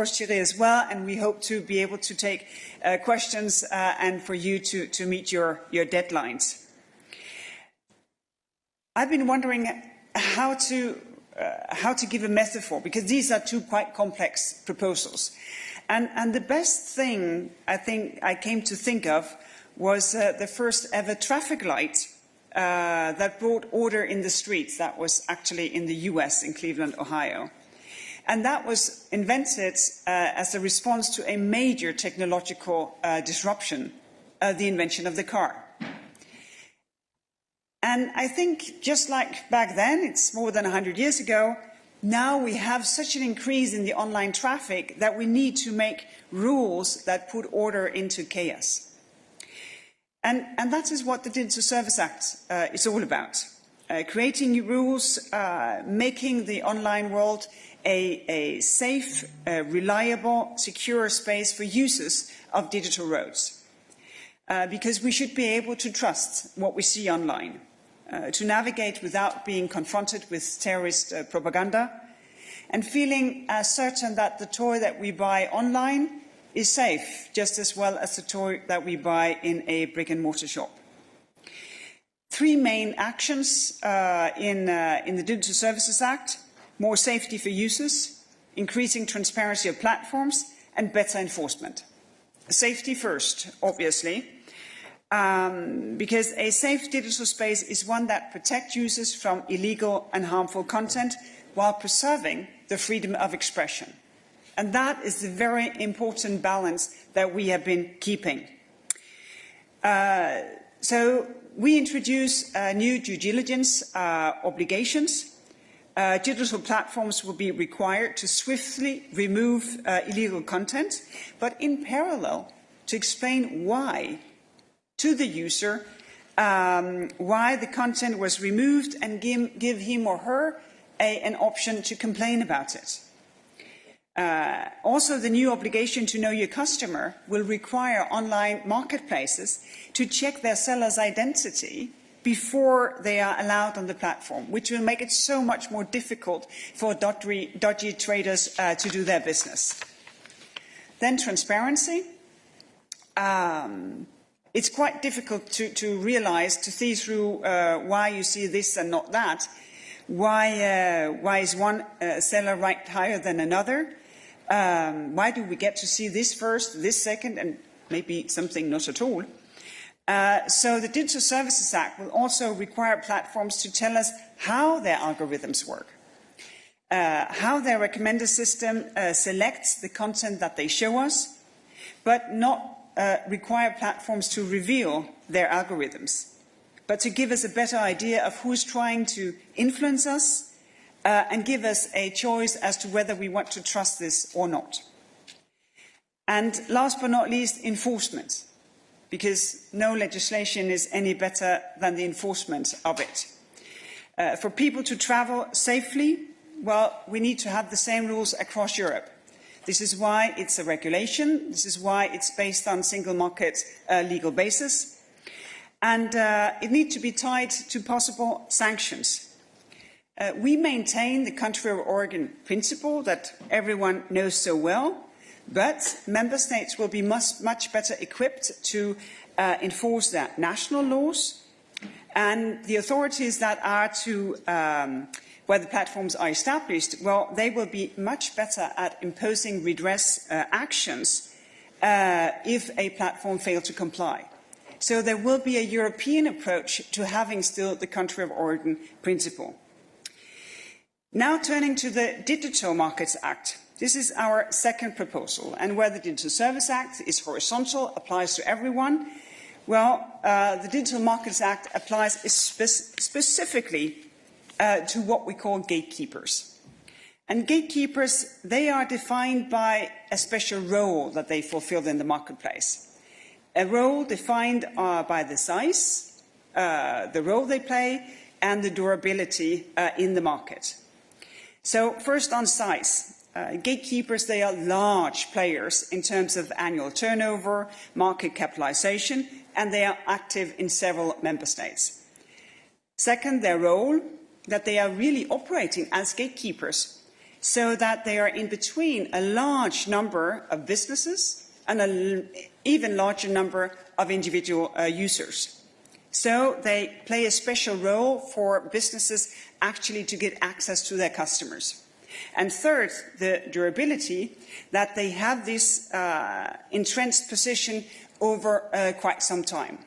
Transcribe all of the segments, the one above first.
Thierry, as well, and we hope to be able to take questions and for you to meet your deadlines. I've been wondering how to give a metaphor, because these are two quite complex proposals. And the best thing I think I came to think of was the first ever traffic light that brought order in the streets. That was actually in the US, in Cleveland, Ohio. And that was invented as a response to a major technological disruption, the invention of the car. And I think just like back then, it's more than 100 years ago, now we have such an increase in the online traffic that we need to make rules that put order into chaos. And that is what the Digital Services Act is all about. Creating new rules, making the online world a safe, reliable, secure space for users of digital roads. Because we should be able to trust what we see online, to navigate without being confronted with terrorist propaganda, and feeling certain that the toy that we buy online is safe, just as well as the toy that we buy in a brick-and-mortar shop. Three main actions in the Digital Services Act: more safety for users, increasing transparency of platforms, and better enforcement. Safety first, obviously, because a safe digital space is one that protects users from illegal and harmful content while preserving the freedom of expression. And that is the very important balance that we have been keeping. So we introduce new due diligence obligations. Digital platforms will be required to swiftly remove illegal content, but in parallel to explain why to the user, why the content was removed, and give him or her an option to complain about it. Also, the new obligation to know your customer will require online marketplaces to check their seller's identity before they are allowed on the platform, which will make it so much more difficult for dodgy traders to do their business. Then transparency. It's quite difficult to realize, to see through why you see this and not that. Why is one seller ranked higher than another? Why do we get to see this first, this second, and maybe something not at all? So the Digital Services Act will also require platforms to tell us how their algorithms work, how their recommender system selects the content that they show us, but not require platforms to reveal their algorithms, but to give us a better idea of who's trying to influence us and give us a choice as to whether we want to trust this or not. And last but not least, enforcement, because no legislation is any better than the enforcement of it. For people to travel safely, well, we need to have the same rules across Europe. This is why it's a regulation. This is why it's based on single market legal basis. And it needs to be tied to possible sanctions. We maintain the country of origin principle that everyone knows so well, but member states will be much better equipped to enforce their national laws, and the authorities that are to where the platforms are established, well, they will be much better at imposing redress actions if a platform fails to comply. So there will be a European approach to having still the country of origin principle. Now turning to the Digital Markets Act. This is our second proposal, and where the Digital Services Act is horizontal, applies to everyone, well, the Digital Markets Act applies specifically to what we call gatekeepers. And gatekeepers, they are defined by a special role that they fulfill in the marketplace. A role defined by the size, the role they play, and the durability in the market. So first on size. Gatekeepers, they are large players in terms of annual turnover, market capitalization, and they are active in several member states. Second, their role, that they are really operating as gatekeepers so that they are in between a large number of businesses and an even larger number of individual users. So they play a special role for businesses actually to get access to their customers. And third, the durability, that they have this entrenched position over quite some time.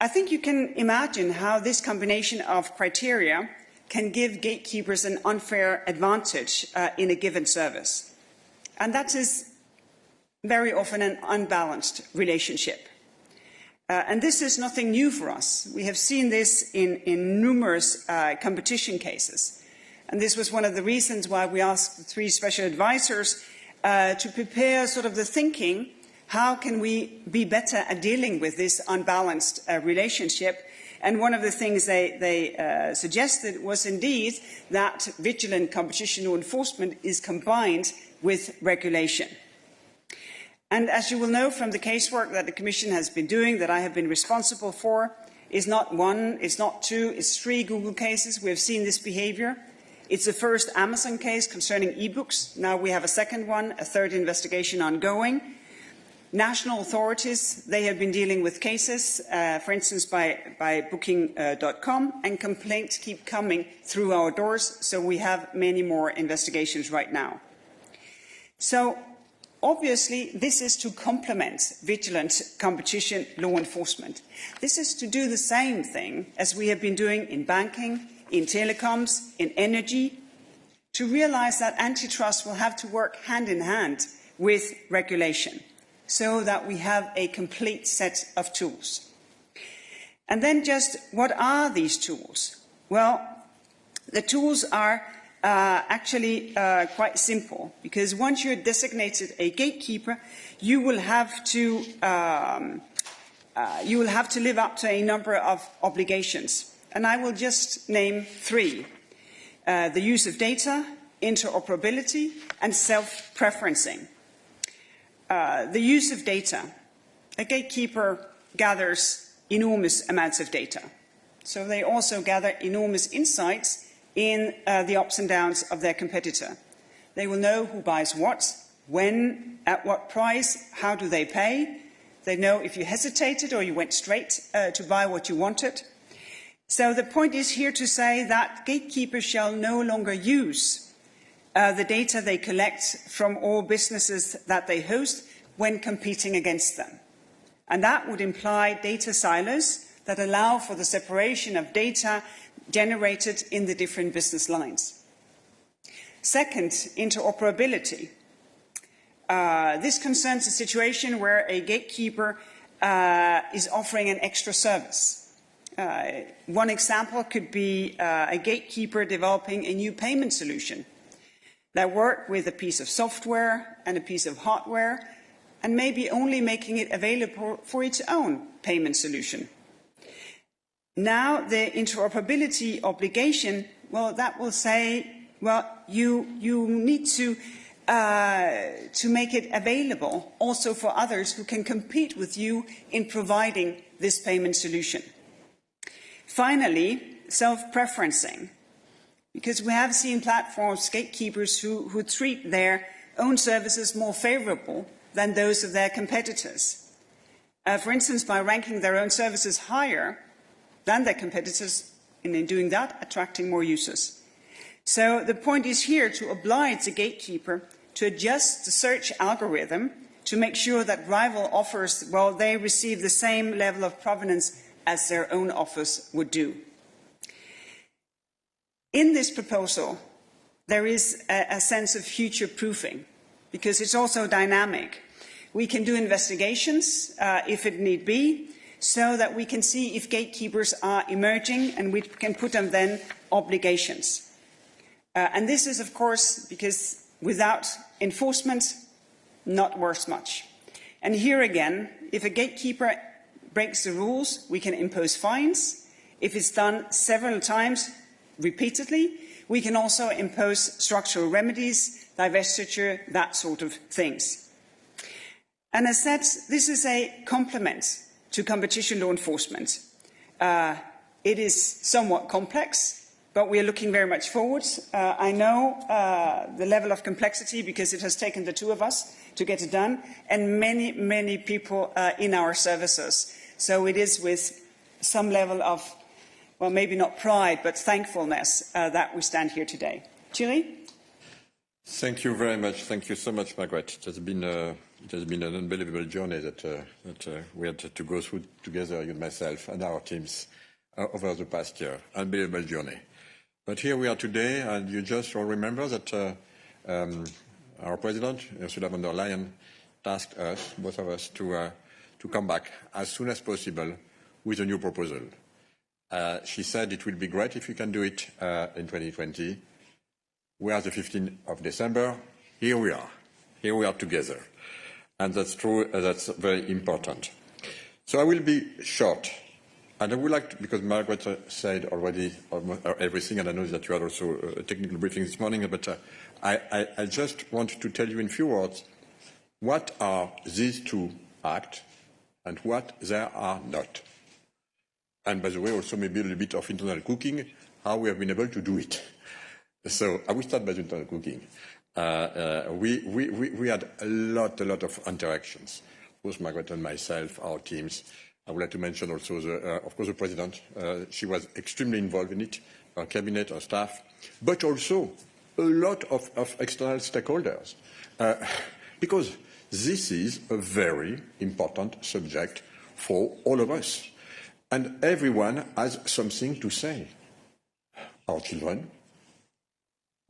I think you can imagine how this combination of criteria can give gatekeepers an unfair advantage in a given service. And that is very often an unbalanced relationship. And this is nothing new for us. We have seen this in numerous competition cases. And this was one of the reasons why we asked the 3 special advisors to prepare sort of the thinking, how can we be better at dealing with this unbalanced relationship? And one of the things they suggested was indeed that vigilant competition law enforcement is combined with regulation. And as you will know from the casework that the Commission has been doing, that I have been responsible for, is not 1, it's not 2, it's 3 Google cases. We have seen this behavior. It's the first Amazon case concerning e-books. Now we have a second one, a third investigation ongoing. National authorities, they have been dealing with cases, for instance, by Booking.com, and complaints keep coming through our doors, so we have many more investigations right now. So, obviously, this is to complement vigilant competition law enforcement. This is to do the same thing as we have been doing in banking, in telecoms, in energy, to realize that antitrust will have to work hand in hand with regulation, so that we have a complete set of tools. And then just what are these tools? Well, the tools are actually quite simple, because once you're designated a gatekeeper, you will have to live up to a number of obligations. And I will just name 3. The use of data, interoperability, and self-preferencing. The use of data. A gatekeeper gathers enormous amounts of data. So they also gather enormous insights in the ups and downs of their competitor. They will know who buys what, when, at what price, how do they pay. They know if you hesitated or you went straight to buy what you wanted. So the point is here to say that gatekeepers shall no longer use the data they collect from all businesses that they host when competing against them. And that would imply data silos that allow for the separation of data generated in the different business lines. Second, interoperability. This concerns a situation where a gatekeeper is offering an extra service. One example could be a gatekeeper developing a new payment solution that work with a piece of software and a piece of hardware, and maybe only making it available for its own payment solution. Now, the interoperability obligation, well, that will say, well, you need to make it available also for others who can compete with you in providing this payment solution. Finally, self-preferencing, because we have seen platforms, gatekeepers, who treat their own services more favorable than those of their competitors. For instance, by ranking their own services higher than their competitors, and in doing that, attracting more users. So the point is here to oblige the gatekeeper to adjust the search algorithm to make sure that rival offers, well, they receive the same level of provenance as their own offers would do. In this proposal, there is a sense of future-proofing, because it's also dynamic. We can do investigations, if it need be, so that we can see if gatekeepers are emerging, and we can put on then obligations. And this is, of course, because without enforcement, not worth much. And here again, if a gatekeeper breaks the rules, we can impose fines. If it's done several times, repeatedly, we can also impose structural remedies, divestiture, that sort of things. And as said, this is a complement to competition law enforcement. It is somewhat complex, but we are looking very much forward. I know the level of complexity because it has taken the two of us to get it done, and many, many people in our services. So it is with some level of, well, maybe not pride, but thankfulness that we stand here today. Thierry? Thank you very much. Thank you so much, Margaret. It has been an unbelievable journey that we had to go through together, you and myself and our teams, over the past year. Unbelievable journey. But here we are today, and you just all remember that our President, Ursula von der Leyen, tasked us, both of us, to come back as soon as possible with a new proposal. She said it will be great if we can do it in 2020. We are the 15th of December. Here we are. Here we are together. And that's true. That's very important. So I will be short. And I would like to, because Margaret said already almost everything, and I know that you had also a technical briefing this morning, but I just want to tell you in few words what are these two acts and what they are not. And by the way, also maybe a little bit of internal cooking, how we have been able to do it. So I will start by the internal cooking. We had a lot of interactions, both Margaret and myself, our teams. I would like to mention also, of course, the President. She was extremely involved in it, our cabinet, our staff, but also a lot of external stakeholders, because this is a very important subject for all of us. And everyone has something to say. Our children,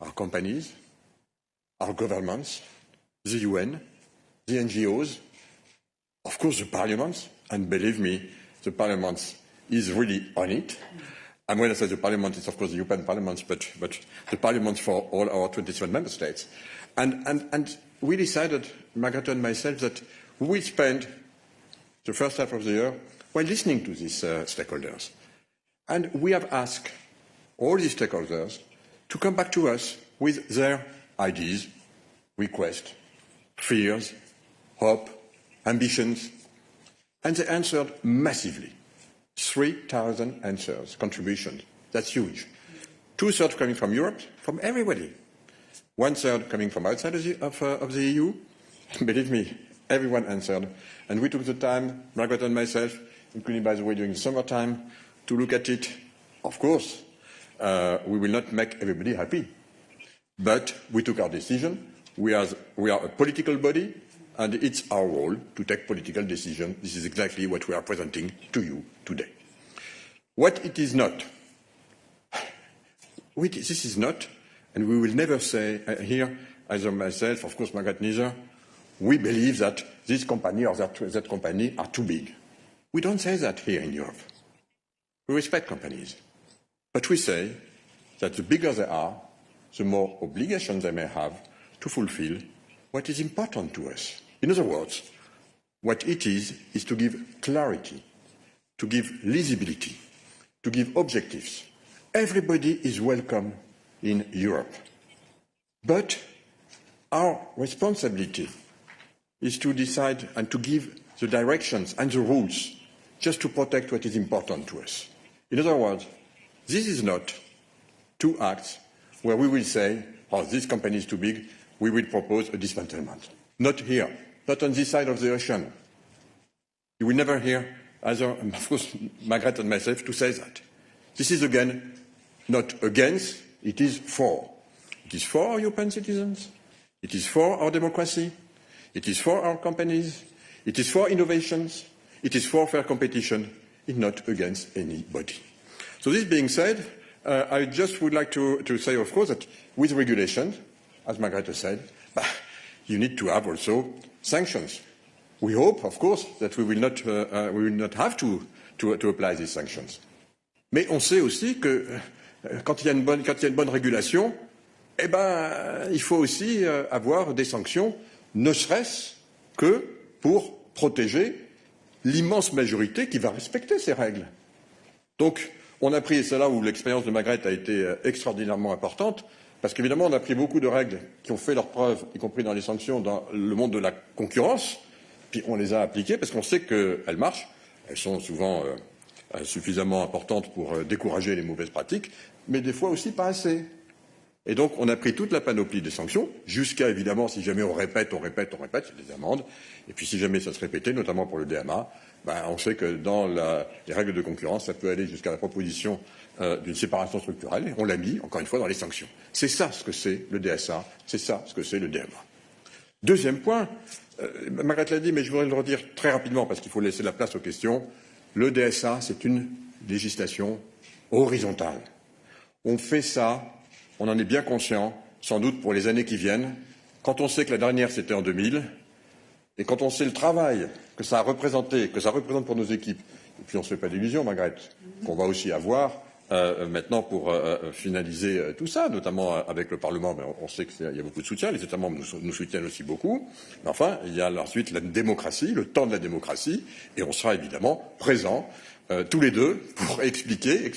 our companies, our governments, the UN, the NGOs, of course the parliaments, and believe me, the parliament is really on it. And when I say the parliament, it's of course the European Parliament, but the parliaments for all our 27 member states. And we decided, Margaret and myself, that we will spend the first half of the year while listening to these stakeholders. And we have asked all these stakeholders to come back to us with their ideas, requests, fears, hope, ambitions. And they answered massively. 3,000 answers, contributions. That's huge. 2/3 coming from Europe, from everybody. 1/3 coming from outside of the EU. Believe me, everyone answered. And we took the time, Margaret and myself, including, by the way, during the summertime, to look at it. Of course, we will not make everybody happy. But we took our decision. We are a political body, and it's our role to take political decisions. This is exactly what we are presenting to you today. What it is not, this is not, and we will never say here, either myself, of course, Margaret neither, we believe that this company or that company are too big. We don't say that here in Europe. We respect companies. But we say that the bigger they are, the more obligations they may have to fulfill what is important to us. In other words, what it is to give clarity, to give visibility, to give objectives. Everybody is welcome in Europe. But our responsibility is to decide and to give the directions and the rules just to protect what is important to us. In other words, this is not two acts where we will say, oh, this company is too big, we will propose a dismantlement. Not here, not on this side of the ocean. You will never hear either, of course, Margaret and myself to say that. This is, again, not against, it is for. It is for our European citizens, it is for our democracy, it is for our companies, it is for innovations, it is for fair competition, it's not against anybody. So this being said, I just would like to say, of course, that with regulations, as Margaret said, you need to have also sanctions. We hope, of course, that we will not have to apply these sanctions. Mais on sait aussi que quand il y a une bonne régulation, eh ben, il faut aussi avoir des sanctions, ne serait-ce que pour protéger l'immense majorité qui va respecter ces règles. Donc, on a pris, et c'est là où l'expérience de Margaret a été extraordinairement importante, parce qu'évidemment, on a pris beaucoup de règles qui ont fait leurs preuves, y compris dans les sanctions, dans le monde de la concurrence, puis on les a appliquées parce qu'on sait qu'elles marchent. Elles sont souvent suffisamment importante pour décourager les mauvaises pratiques, mais des fois aussi pas assez. Et donc, on a pris toute la panoplie des sanctions, jusqu'à, évidemment, si jamais on répète, il y a des amendes. Et puis, si jamais ça se répétait, notamment pour le DMA, on sait que dans les règles de concurrence, ça peut aller jusqu'à la proposition d'une séparation structurelle. Et on l'a mis, encore une fois, dans les sanctions. C'est ça ce que c'est le DSA, c'est ça ce que c'est le DMA. Deuxième point, Margaret l'a dit, mais je voudrais le redire très rapidement, parce qu'il faut laisser la place aux questions. Le DSA, c'est une législation horizontale. On fait ça. On en est bien conscient, sans doute pour les années qui viennent, quand on sait que la dernière c'était en 2000, et quand on sait le travail que ça a représenté, que ça représente pour nos équipes, et puis on ne se fait pas d'illusions, Margaret, qu'on va aussi avoir maintenant pour finaliser tout ça, notamment avec le Parlement, mais on sait qu'il y a beaucoup de soutien, les États membres nous soutiennent aussi beaucoup, mais enfin, il y a ensuite la démocratie, le temps de la démocratie, et on sera évidemment présents tous les deux pour expliquer,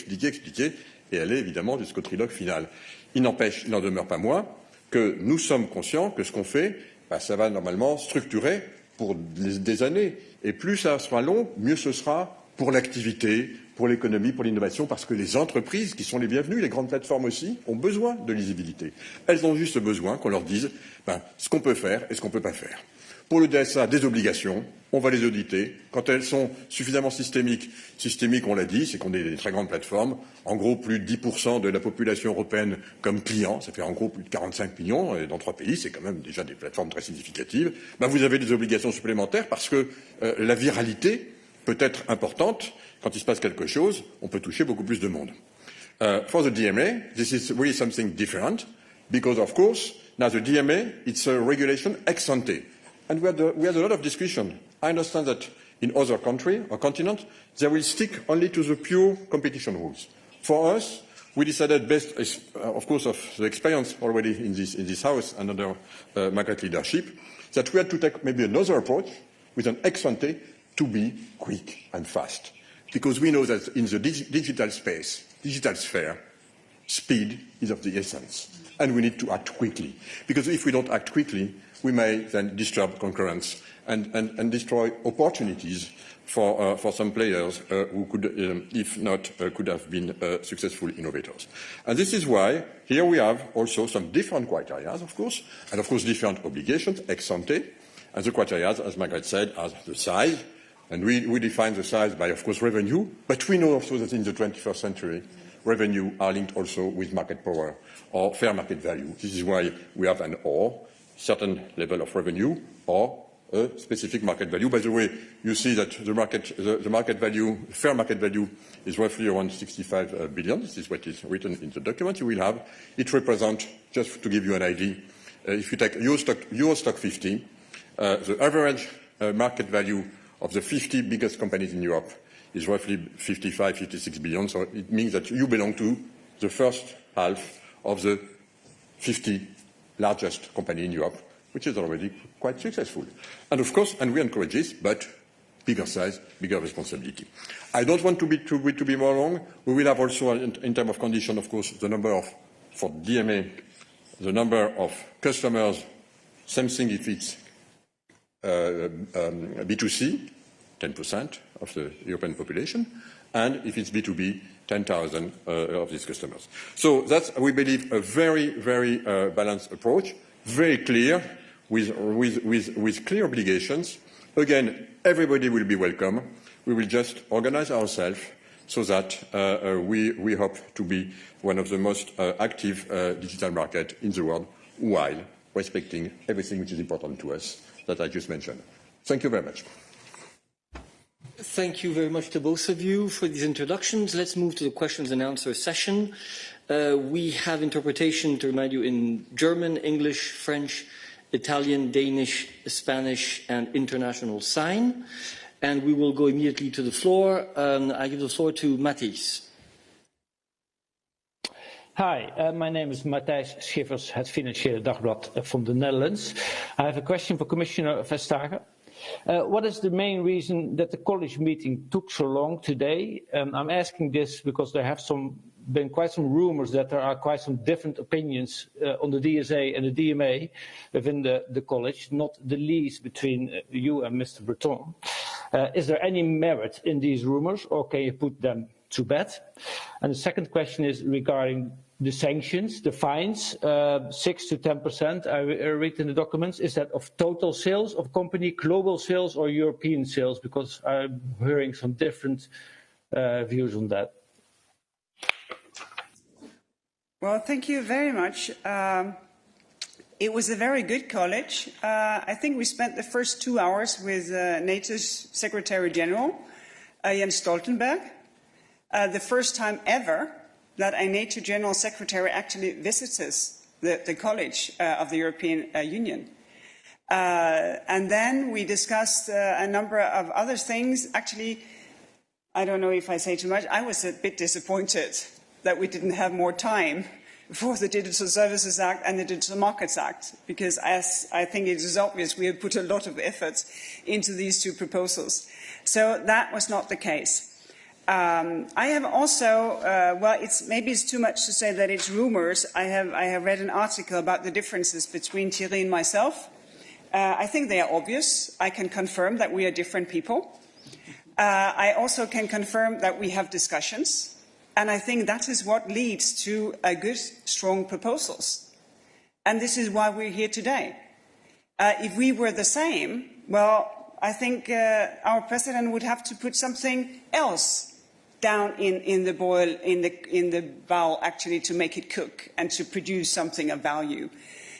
et aller évidemment jusqu'au trilogue final. Il n'empêche, il n'en demeure pas moins que nous sommes conscients que ce qu'on fait, ça va normalement structurer pour des années. Et plus ça sera long, mieux ce sera pour l'activité, pour l'économie, pour l'innovation, parce que les entreprises, qui sont les bienvenues, les grandes plateformes aussi, ont besoin de lisibilité. Elles ont juste besoin qu'on leur dise ce qu'on peut faire et ce qu'on ne peut pas faire. Pour le DSA, des obligations, on va les auditer. Quand elles sont suffisamment systémiques, on l'a dit, c'est qu'on est des très grandes plateformes. En gros, plus de 10% de la population européenne comme client, ça fait en gros plus de 45 millions, et dans 3 pays, c'est quand même déjà des plateformes très significatives. Vous avez des obligations supplémentaires parce que la viralité peut être importante. Quand il se passe quelque chose, on peut toucher beaucoup plus de monde. For the DMA, this is really something different, because of course, now the DMA, it's a regulation ex ante. And we had a lot of discussion. I understand that in other countries or continents, they will stick only to the pure competition rules. For us, we decided, based, of course, of the experience already in this House and under Margaret leadership, that we had to take maybe another approach with an ex ante to be quick and fast. Because we know that in the digital space, digital sphere, speed is of the essence. And we need to act quickly. Because if we don't act quickly, we may then disturb concurrence and destroy opportunities for some players who could, if not, could have been successful innovators. And this is why here we have also some different criteria, of course, and of course different obligations, ex ante. And the criteria, as Margaret said, are the size. And we define the size by, of course, revenue. But we know also that in the 21st century, revenue are linked also with market power or fair market value. This is why we have an or, certain level of revenue, or a specific market value. By the way, you see that the market value, fair market value, is roughly around 65 billion. This is what is written in the document you will have. It represents, just to give you an idea, if you take Euro Stock 50, the average market value of the 50 biggest companies in Europe is roughly 55, 56 billion. So it means that you belong to the first half of the 50 largest company in Europe, which is already quite successful. And of course, and we encourage this, but bigger size, bigger responsibility. I don't want to be more long. We will have also, in terms of condition, of course, the number of, for DMA, the number of customers, same thing if it's B2C, 10% of the European population, and if it's B2B, 10,000 of these customers. So that's, we believe, a very, very balanced approach, very clear, with clear obligations. Again, everybody will be welcome. We will just organize ourselves so that we hope to be one of the most active digital markets in the world, while respecting everything which is important to us that I just mentioned. Thank you very much. Thank you very much to both of you for these introductions. Let's move to the questions and answer session. We have interpretation, to remind you, in German, English, French, Italian, Danish, Spanish, and international sign. And we will go immediately to the floor. I give the floor to Matthijs. Hi, my name is Matthijs Schiffers, het Financiële Dagblad from the Netherlands. I have a question for Commissioner Vestager. What is the main reason that the college meeting took so long today? I'm asking this because there have been quite some rumors that there are quite some different opinions on the DSA and the DMA within the college, not the least between you and Mr. Breton. Is there any merit in these rumors, or can you put them to bed? And the second question is regarding the sanctions, the fines, 6 to 10%, I read in the documents. Is that of total sales of company, global sales, or European sales? Because I'm hearing some different views on that. Well, thank you very much. It was a very good college. I think we spent the first 2 hours with NATO's Secretary General, Jens Stoltenberg. The first time ever that a NATO General Secretary actually visits the College of the European Union. And then we discussed a number of other things. Actually, I don't know if I say too much, I was a bit disappointed that we didn't have more time for the Digital Services Act and the Digital Markets Act, because as I think it is obvious, we have put a lot of effort into these two proposals. So that was not the case. I have also, well, maybe it's too much to say that it's rumors. I have read an article about the differences between Thierry and myself. I think they are obvious. I can confirm that we are different people. I also can confirm that we have discussions. And I think that is what leads to good, strong proposals. And this is why we're here today. If we were the same, well, I think our president would have to put something else down in the boil, in the bowl, actually, to make it cook and to produce something of value.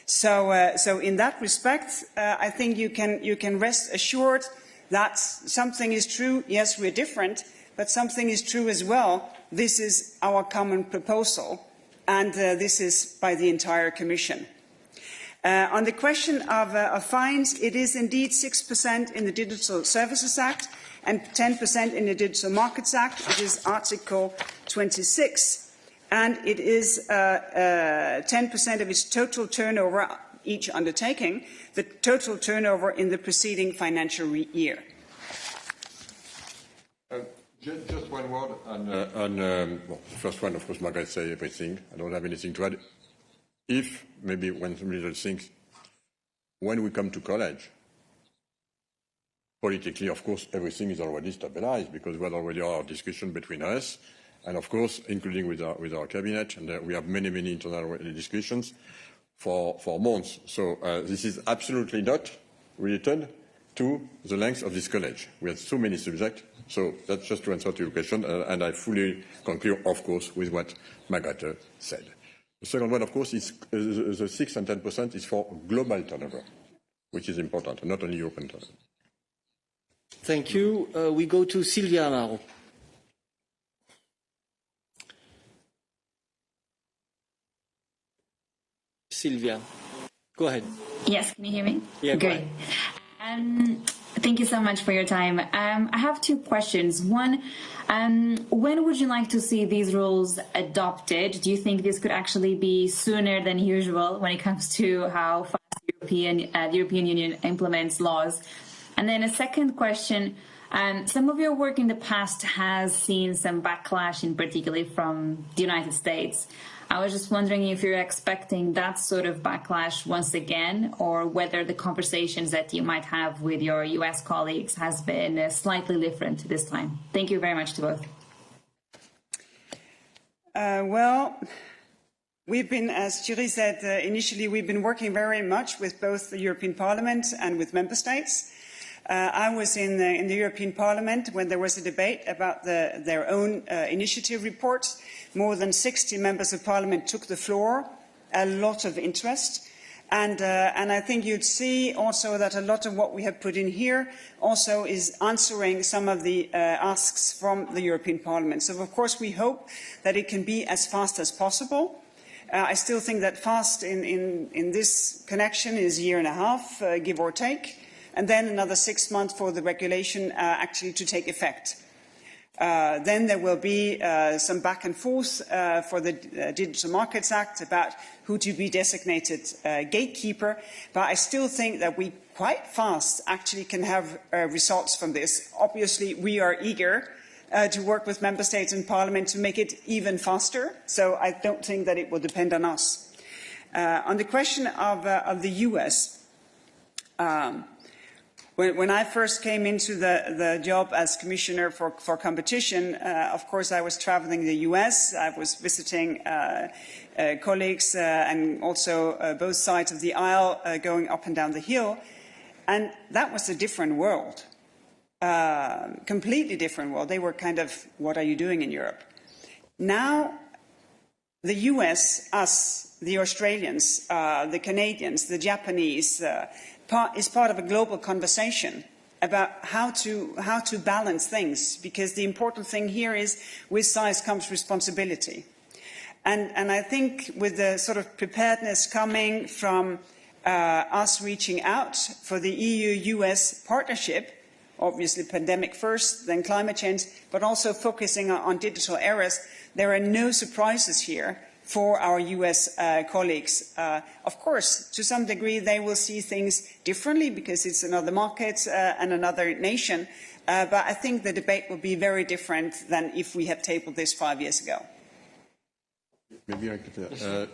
So in that respect, I think you can rest assured that something is true. Yes, we're different, but something is true as well. This is our common proposal, and this is by the entire Commission. On the question of fines, it is indeed 6% in the Digital Services Act and 10% in the Digital Markets Act. It is Article 26, and it is 10% of its total turnover, each undertaking, the total turnover in the preceding financial year. Just one word on well, the first one, of course, Margaret said everything. I don't have anything to add. If, maybe one little thing, when we come to college, politically, of course, everything is already stabilized because we had already our discussion between us and, of course, including with our cabinet, and we have many internal discussions for months. So this is absolutely not related to the length of this college. We have so many subjects. So that's just to answer to your question, and I fully concur, of course, with what Margaret said. The second one, of course, is the 6 and 10% is for global turnover, which is important, not only European turnover. Thank you. We go to Silvia Amaro. Silvia, go ahead. Yes, can you hear me? Yeah, great. Thank you so much for your time. I have two questions. One, when would you like to see these rules adopted? Do you think this could actually be sooner than usual when it comes to how fast the European Union implements laws? And then a second question, some of your work in the past has seen some backlash, in particular from the United States. I was just wondering if you're expecting that sort of backlash once again, or whether the conversations that you might have with your US colleagues has been slightly different this time. Thank you very much to both. Well, we've been, as Thierry said initially, we've been working very much with both the European Parliament and with member states. I was in the European Parliament when there was a debate about their own initiative reports. More than 60 members of Parliament took the floor, a lot of interest. And I think you'd see also that a lot of what we have put in here also is answering some of the asks from the European Parliament. So, of course, we hope that it can be as fast as possible. I still think that fast in this connection is a year and a half, give or take. And then another 6 months for the regulation actually to take effect. Then there will be some back and forth for the Digital Markets Act about who to be designated gatekeeper. But I still think that we quite fast actually can have results from this. Obviously, we are eager to work with member states and parliament to make it even faster. So I don't think that it will depend on us. On the question of the US, When I first came into the job as Commissioner for Competition, of course, I was traveling the US. I was visiting colleagues and also both sides of the aisle, going up and down the hill. And that was a different world, completely different world. They were kind of, what are you doing in Europe? Now, the US, us, the Australians, the Canadians, the Japanese, is part of a global conversation about how to balance things, because the important thing here is with size comes responsibility. And I think with the sort of preparedness coming from us reaching out for the EU-US partnership, obviously pandemic first, then climate change, but also focusing on digital eras, there are no surprises here for our US colleagues. Of course, to some degree, they will see things differently because it's another market and another nation. But I think the debate will be very different than if we had tabled this 5 years ago. Maybe I could,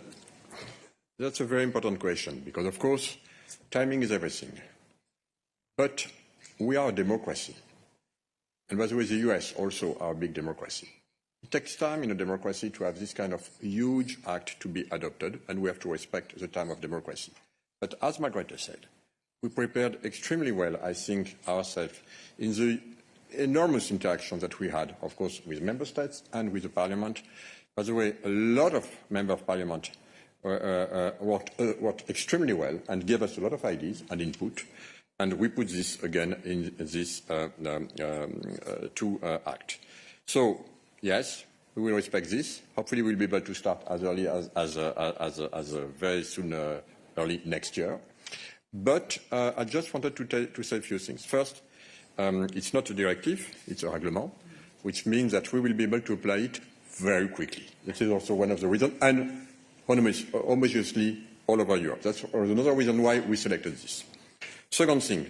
that's a very important question because, of course, timing is everything. But we are a democracy. And by the way, the US also are a big democracy. It takes time in a democracy to have this kind of huge act to be adopted, and we have to respect the time of democracy. But as Margrethe said, we prepared extremely well, I think, ourselves in the enormous interactions that we had, of course, with member states and with the parliament. By the way, a lot of members of parliament worked extremely well and gave us a lot of ideas and input. And we put this again in this act. So, yes, we will respect this. Hopefully, we'll be able to start as early as very soon, early next year. But I just wanted to say a few things. First, it's not a directive, it's a règlement, which means that we will be able to apply it very quickly. This is also one of the reasons, and homogeneously all over Europe. That's another reason why we selected this. Second thing,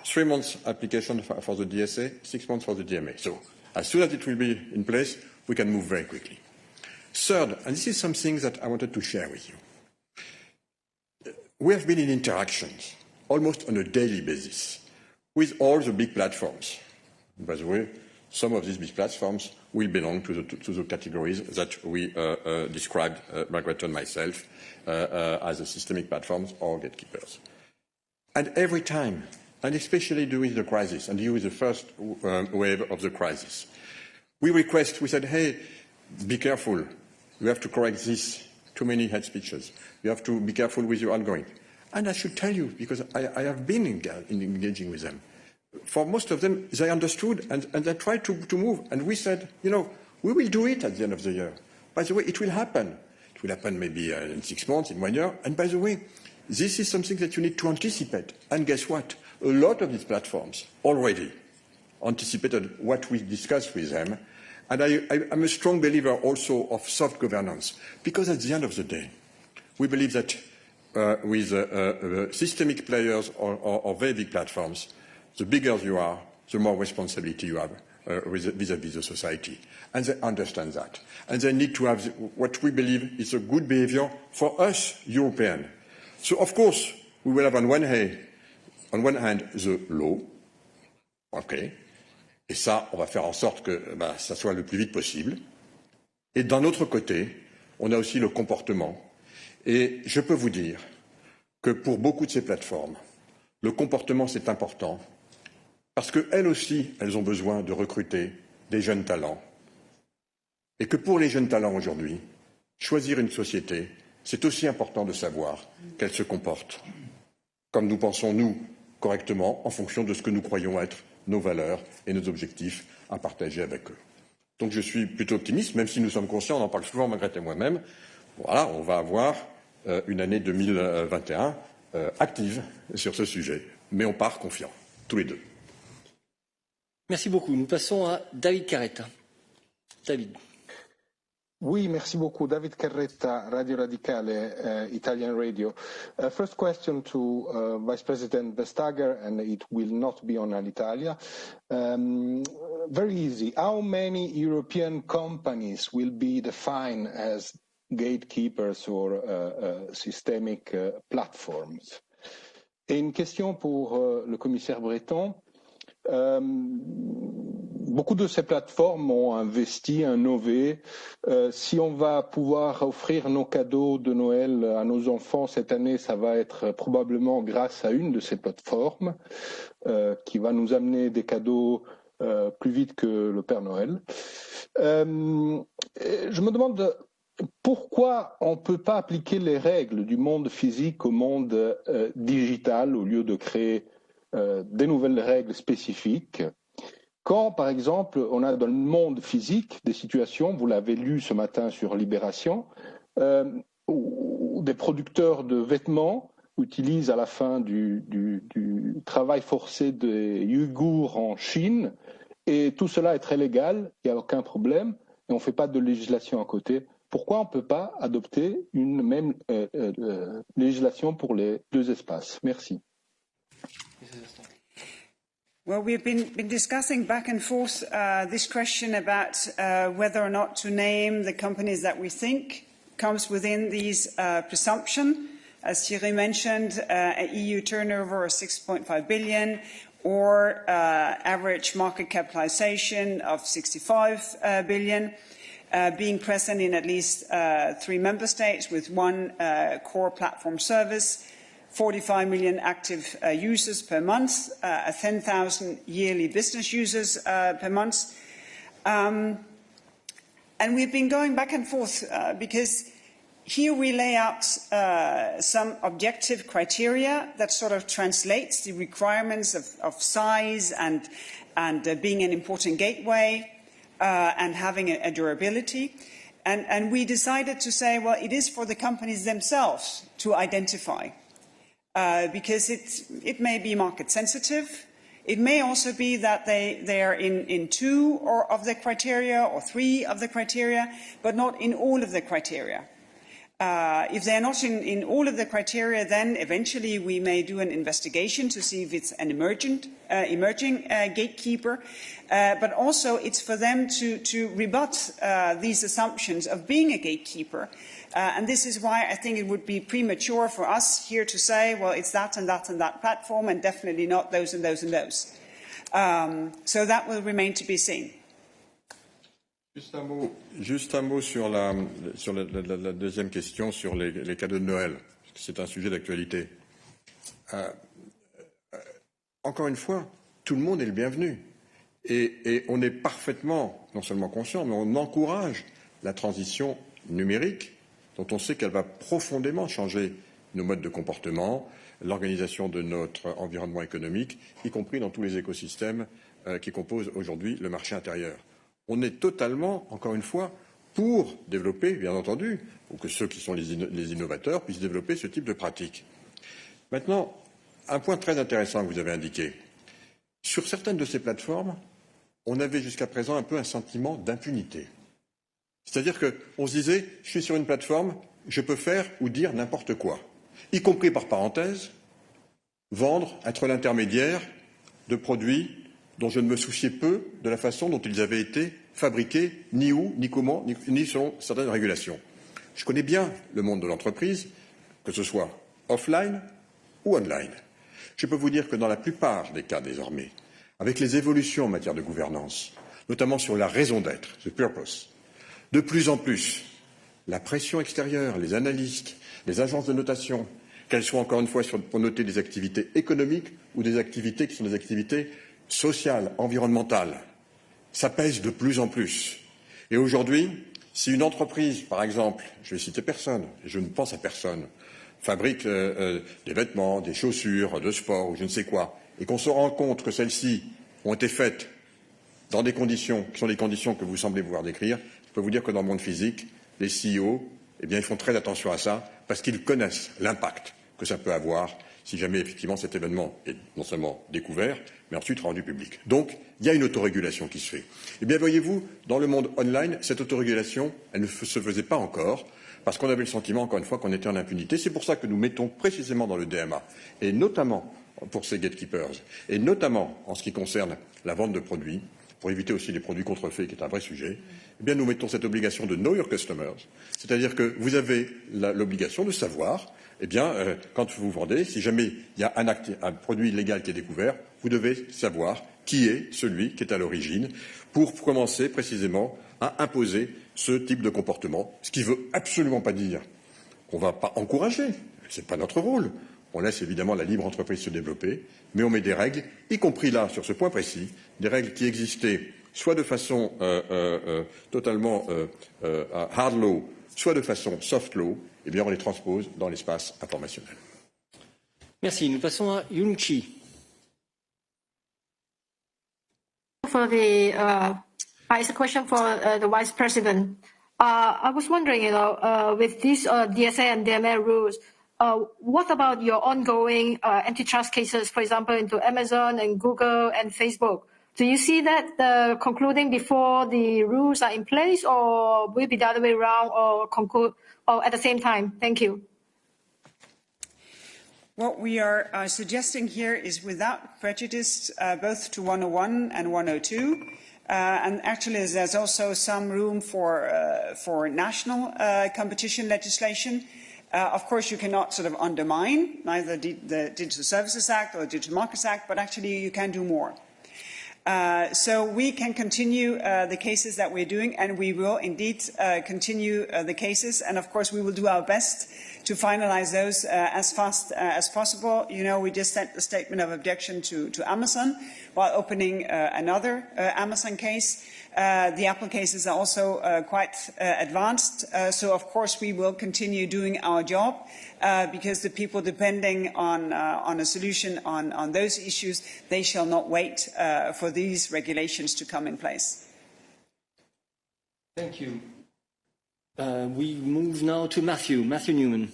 3 months application for the DSA, 6 months for the DMA. So as soon as it will be in place, we can move very quickly. Third, and this is something that I wanted to share with you. We have been in interactions almost on a daily basis with all the big platforms. By the way, some of these big platforms will belong to the categories that we described, Margrethe and myself, as the systemic platforms or gatekeepers. And every time, and especially during the crisis, and during the first wave of the crisis, we said, hey, be careful. You have to correct this. Too many hate speeches. You have to be careful with your ongoing. And I should tell you, because I have been engaging with them. For most of them, they understood and they tried to move. And we said, you know, we will do it at the end of the year. By the way, it will happen. It will happen maybe in 6 months, in 1 year. And by the way, this is something that you need to anticipate. And guess what? A lot of these platforms already anticipated what we discussed with them. And I'm a strong believer also of soft governance, because at the end of the day, we believe that with systemic players or very big platforms, the bigger you are, the more responsibility you have vis-à-vis the society. And they understand that. And they need to have what we believe is a good behavior for us, Europeans. So, of course, we will have on one hand the law, okay, et ça, on va faire en sorte que ça soit le plus vite possible. Et d'un autre côté, on a aussi le comportement. Et je peux vous dire que pour beaucoup de ces plateformes, le comportement, c'est important, parce qu'elles aussi, elles ont besoin de recruter des jeunes talents. Et que pour les jeunes talents aujourd'hui, choisir une société, c'est aussi important de savoir qu'elle se comporte comme nous pensons, nous, correctement, en fonction de ce que nous croyons être nos valeurs et nos objectifs à partager avec eux. Donc je suis plutôt optimiste, même si nous sommes conscients, on en parle souvent, Margrethe et moi-même. Voilà, on va avoir une année 2021 active sur ce sujet. Mais on part confiant, tous les deux. Merci beaucoup. Nous passons à David Carretta. David. Oui, merci beaucoup. David Carretta, Radio Radicale, Italian Radio. First question to Vice President Vestager, and it will not be on Alitalia. Very easy. How many European companies will be defined as gatekeepers or systemic platforms? Et une question pour le commissaire Breton. Beaucoup de ces plateformes ont investi, innové. Si on va pouvoir offrir nos cadeaux de Noël à nos enfants cette année, ça va être probablement grâce à une de ces plateformes qui va nous amener des cadeaux plus vite que le Père Noël. Je me demande pourquoi on ne peut pas appliquer les règles du monde physique au monde digital au lieu de créer des nouvelles règles spécifiques. Quand, par exemple, on a dans le monde physique des situations, vous l'avez lu ce matin sur Libération, où des producteurs de vêtements utilisent à la fin du travail forcé des Ouïghours en Chine, et tout cela est très légal, il n'y a aucun problème, et on ne fait pas de législation à côté. Pourquoi on ne peut pas adopter une même législation pour les deux espaces? Merci. Well, we've been discussing back and forth this question about whether or not to name the companies that we think comes within these presumption. As Thierry mentioned, an EU turnover of 6.5 billion or average market capitalization of 65 billion, being present in at least 3 member states with one core platform service, 45 million active users per month, 10,000 yearly business users per month. And we've been going back and forth because here we lay out some objective criteria that sort of translates the requirements of size and being an important gateway and having a durability. And we decided to say, well, it is for the companies themselves to identify. Because it may be market sensitive. It may also be that they are in 2 of the criteria or 3 of the criteria, but not in all of the criteria. If they're not in all of the criteria, then eventually we may do an investigation to see if it's an emerging gatekeeper. But also it's for them to rebut these assumptions of being a gatekeeper. And this is why I think it would be premature for us here to say, well, it's that and that and that platform, and definitely not those and those and those. So that will remain to be seen. Juste un mot sur la deuxième question sur les cadeaux de Noël. C'est un sujet d'actualité. Encore une fois, tout le monde est le bienvenu. Et on est parfaitement, non seulement conscient, mais on encourage la transition numérique, dont on sait qu'elle va profondément changer nos modes de comportement, l'organisation de notre environnement économique, y compris dans tous les écosystèmes qui composent aujourd'hui le marché intérieur. On est totalement, encore une fois, pour développer, bien entendu, ou que ceux qui sont les innovateurs puissent développer ce type de pratique. Maintenant, un point très intéressant que vous avez indiqué. Sur certaines de ces plateformes, on avait jusqu'à présent un peu un sentiment d'impunité. C'est-à-dire qu'on se disait, je suis sur une plateforme, je peux faire ou dire n'importe quoi, y compris par parenthèse, vendre, être l'intermédiaire de produits dont je ne me souciais peu de la façon dont ils avaient été fabriqués, ni où, ni comment, ni selon certaines régulations. Je connais bien le monde de l'entreprise, que ce soit offline ou online. Je peux vous dire que dans la plupart des cas désormais, avec les évolutions en matière de gouvernance, notamment sur la raison d'être, the purpose, de plus en plus, la pression extérieure, les analystes, les agences de notation, qu'elles soient encore une fois pour noter des activités économiques ou des activités qui sont des activités sociales, environnementales, ça pèse de plus en plus. Et aujourd'hui, si une entreprise, par exemple, je vais citer personne, je ne pense à personne, fabrique des vêtements, des chaussures, de sport ou je ne sais quoi, et qu'on se rend compte que celles-ci ont été faites dans des conditions qui sont les conditions que vous semblez pouvoir décrire, je peux vous dire que dans le monde physique, les CEO, eh bien, ils font très attention à ça parce qu'ils connaissent l'impact que ça peut avoir si jamais effectivement cet événement est non seulement découvert, mais ensuite rendu public. Donc, il y a une autorégulation qui se fait. Eh bien, voyez-vous, dans le monde online, cette autorégulation, elle ne se faisait pas encore, parce qu'on avait le sentiment, encore une fois, qu'on était en impunité. C'est pour ça que nous mettons précisément dans le DMA, et notamment pour ces gatekeepers, et notamment en ce qui concerne la vente de produits, pour éviter aussi les produits contrefaits, qui est un vrai sujet, eh bien, nous mettons cette obligation de know your customers, c'est-à-dire que vous avez l'obligation de savoir eh bien, quand vous vendez, si jamais il y a un produit illégal qui est découvert, vous devez savoir qui est celui qui est à l'origine pour commencer précisément à imposer ce type de comportement, ce qui ne veut absolument pas dire qu'on ne va pas encourager, ce n'est pas notre rôle. On laisse évidemment la libre entreprise se développer, mais on met des règles, y compris là, sur ce point précis, des règles qui existaient soit de façon totalement hard law, soit de façon soft law, eh bien on les transpose dans l'espace informationnel. Merci. Nous passons à Yunchi. It's a question for the Vice President. I was wondering, with these DSA and DMA rules, what about your ongoing antitrust cases, for example, into Amazon and Google and Facebook? Do you see that concluding before the rules are in place, or will it be the other way around, or conclude or at the same time? Thank you. What we are suggesting here is without prejudice, both to 101 and 102. And actually, there's also some room for national competition legislation. Of course, you cannot sort of undermine neither the Digital Services Act or the Digital Markets Act, but actually you can do more. So we can continue the cases that we're doing, and we will indeed continue the cases. And of course, we will do our best to finalize those as fast as possible. You know, we just sent a statement of objection to Amazon while opening another Amazon case. The Apple cases are also quite advanced. So, of course, we will continue doing our job because the people depending on a solution on those issues, they shall not wait for these regulations to come in place. Thank you. We move now to Matthew Newman.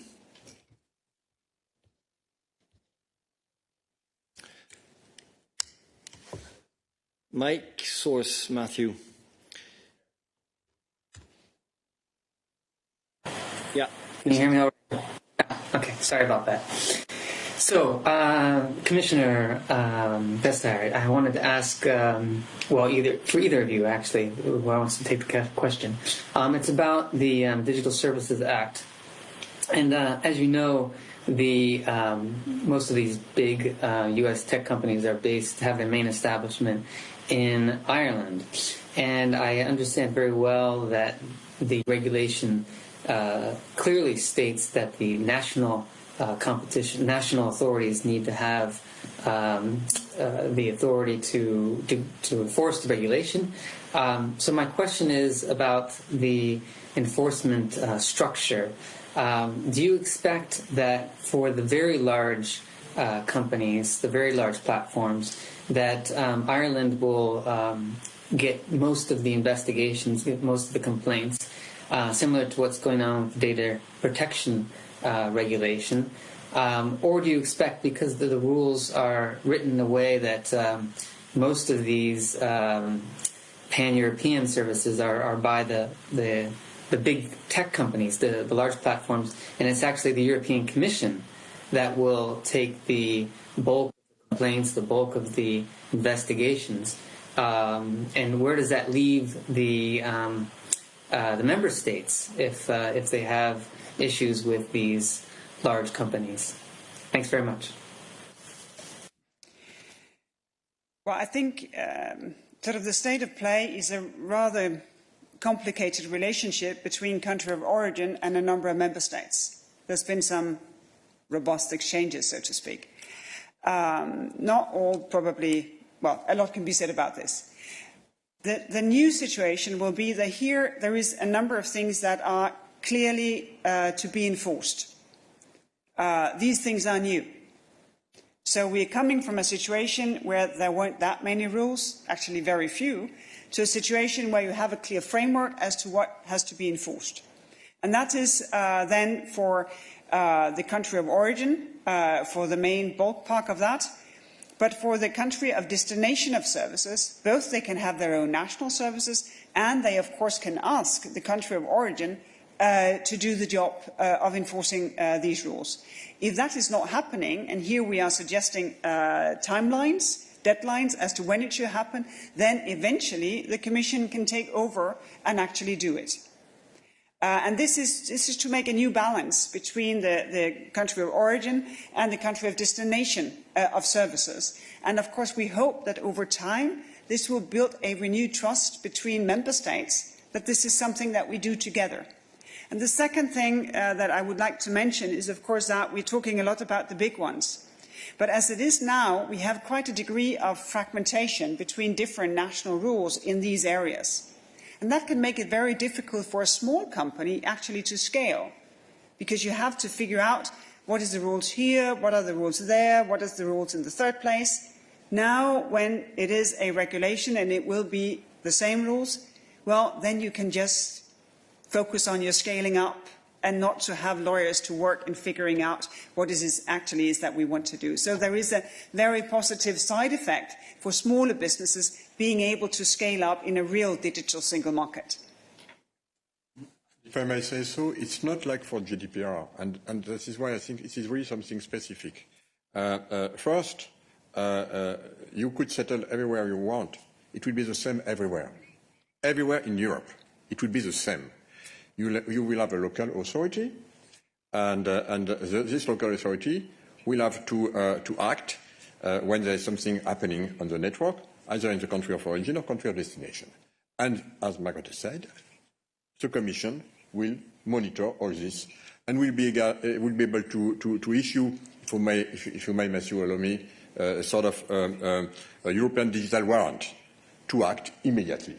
Mic source, Matthew. Yeah. Can you hear me? Okay, sorry about that. So, Commissioner Vestager, I wanted to ask, well, either of you, actually, who wants to take the question. It's about the Digital Services Act. And as you know, most of these big U.S. tech companies have their main establishment in Ireland. And I understand very well that the regulation clearly states that the national authorities need to have the authority to enforce the regulation. So my question is about the enforcement structure. Do you expect that for the very large companies, the very large platforms, that Ireland will get most of the investigations, get most of the complaints, similar to what's going on with data protection regulation? Or do you expect, because the rules are written in a way that most of these pan-European services are by the big tech companies, the large platforms, and it's actually the European Commission that will take the bulk of the complaints, the bulk of the investigations? And where does that leave the member states if they have issues with these large companies? Thanks very much. Well, I think sort of the state of play is a rather complicated relationship between country of origin and a number of member states. There's been some robust exchanges, so to speak. Not all probably, well, a lot can be said about this. The new situation will be that here there is a number of things that are clearly to be enforced. These things are new. So we're coming from a situation where there weren't that many rules, actually very few, to a situation where you have a clear framework as to what has to be enforced. And that is then for the country of origin, for the main ballpark of that. But for the country of destination of services, both they can have their own national services and they, of course, can ask the country of origin to do the job of enforcing these rules. If that is not happening, and here we are suggesting timelines, deadlines as to when it should happen, then eventually the Commission can take over and actually do it. And this is to make a new balance between the country of origin and the country of destination of services. And of course, we hope that over time, this will build a renewed trust between member states, that this is something that we do together. And the second thing that I would like to mention is, of course, that we're talking a lot about the big ones. But as it is now, we have quite a degree of fragmentation between different national rules in these areas. And that can make it very difficult for a small company actually to scale, because you have to figure out what is the rules here, what are the rules there, what is the rules in the third place. Now, when it is a regulation and it will be the same rules, well, then you can just focus on your scaling up and not to have lawyers to work in figuring out what it actually is that we want to do. So there is a very positive side effect for smaller businesses being able to scale up in a real digital single market. If I may say so, it's not like for GDPR, and this is why I think it is really something specific. First, you could settle everywhere you want. It will be the same everywhere. Everywhere in Europe, it will be the same. You will have a local authority, and this local authority will have to act when there is something happening on the network, either in the country of origin or country of destination. And as Margaret said, the Commission will monitor all this and will be able to issue, if you may, Matthew, allow me, a sort of a European digital warrant to act immediately.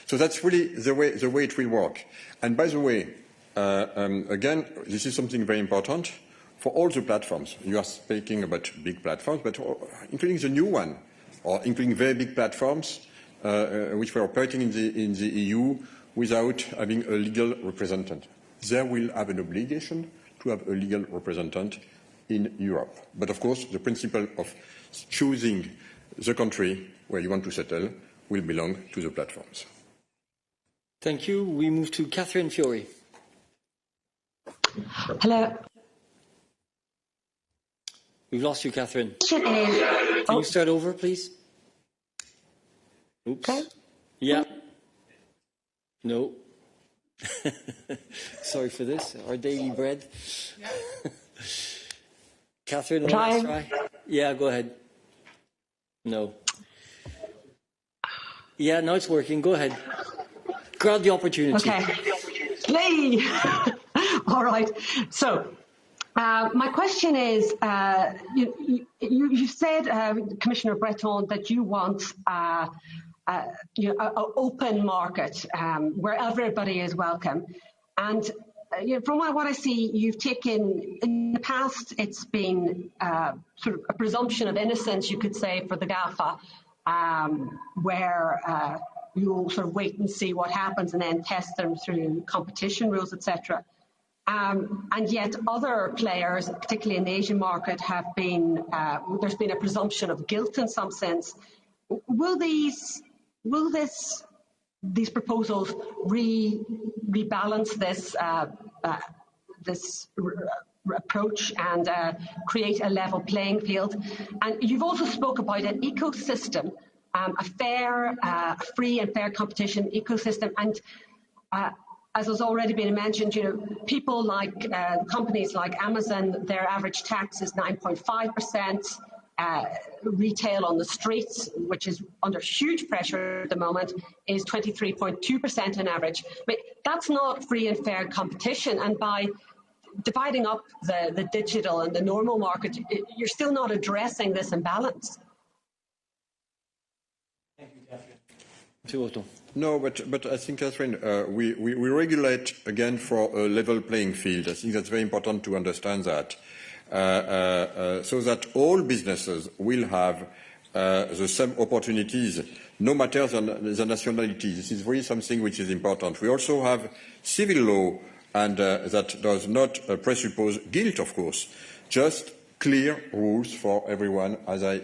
So that's really the way it will work. And by the way, again, this is something very important for all the platforms. You are speaking about big platforms, but including the new one, or including very big platforms which were operating in the EU without having a legal representative. They will have an obligation to have a legal representative in Europe. But of course, the principle of choosing the country where you want to settle will belong to the platforms. Thank you. We move to Catherine Fiori. Hello. We've lost you, Catherine. Can you start over, please? Oops. Okay. Yeah. No. Sorry for this. Our daily bread. Yeah. Catherine, let's try. Yeah, go ahead. No. Yeah, now it's working. Go ahead. Grab the opportunity. Okay. Yay! All right. So, my question is, you said, Commissioner Breton, that you want an open market where everybody is welcome. And from what I see, you've taken, in the past, it's been sort of a presumption of innocence, you could say, for the GAFA, where you'll sort of wait and see what happens and then test them through competition rules, etc. And yet other players, particularly in the Asian market, have been, there's been a presumption of guilt in some sense. Will these proposals rebalance this approach and create a level playing field? And you've also spoke about an ecosystem, a fair, free and fair competition ecosystem. And as has already been mentioned, people like companies like Amazon, their average tax is 9.5%. Retail on the streets, which is under huge pressure at the moment, is 23.2% on average. But that's not free and fair competition. And by dividing up the digital and the normal market, you're still not addressing this imbalance. Thank you, Catherine. No, but I think, Catherine, we regulate, again, for a level playing field. I think that's very important to understand that. So that all businesses will have the same opportunities, no matter the nationality. This is really something which is important. We also have civil law, and that does not presuppose guilt, of course, just clear rules for everyone, as I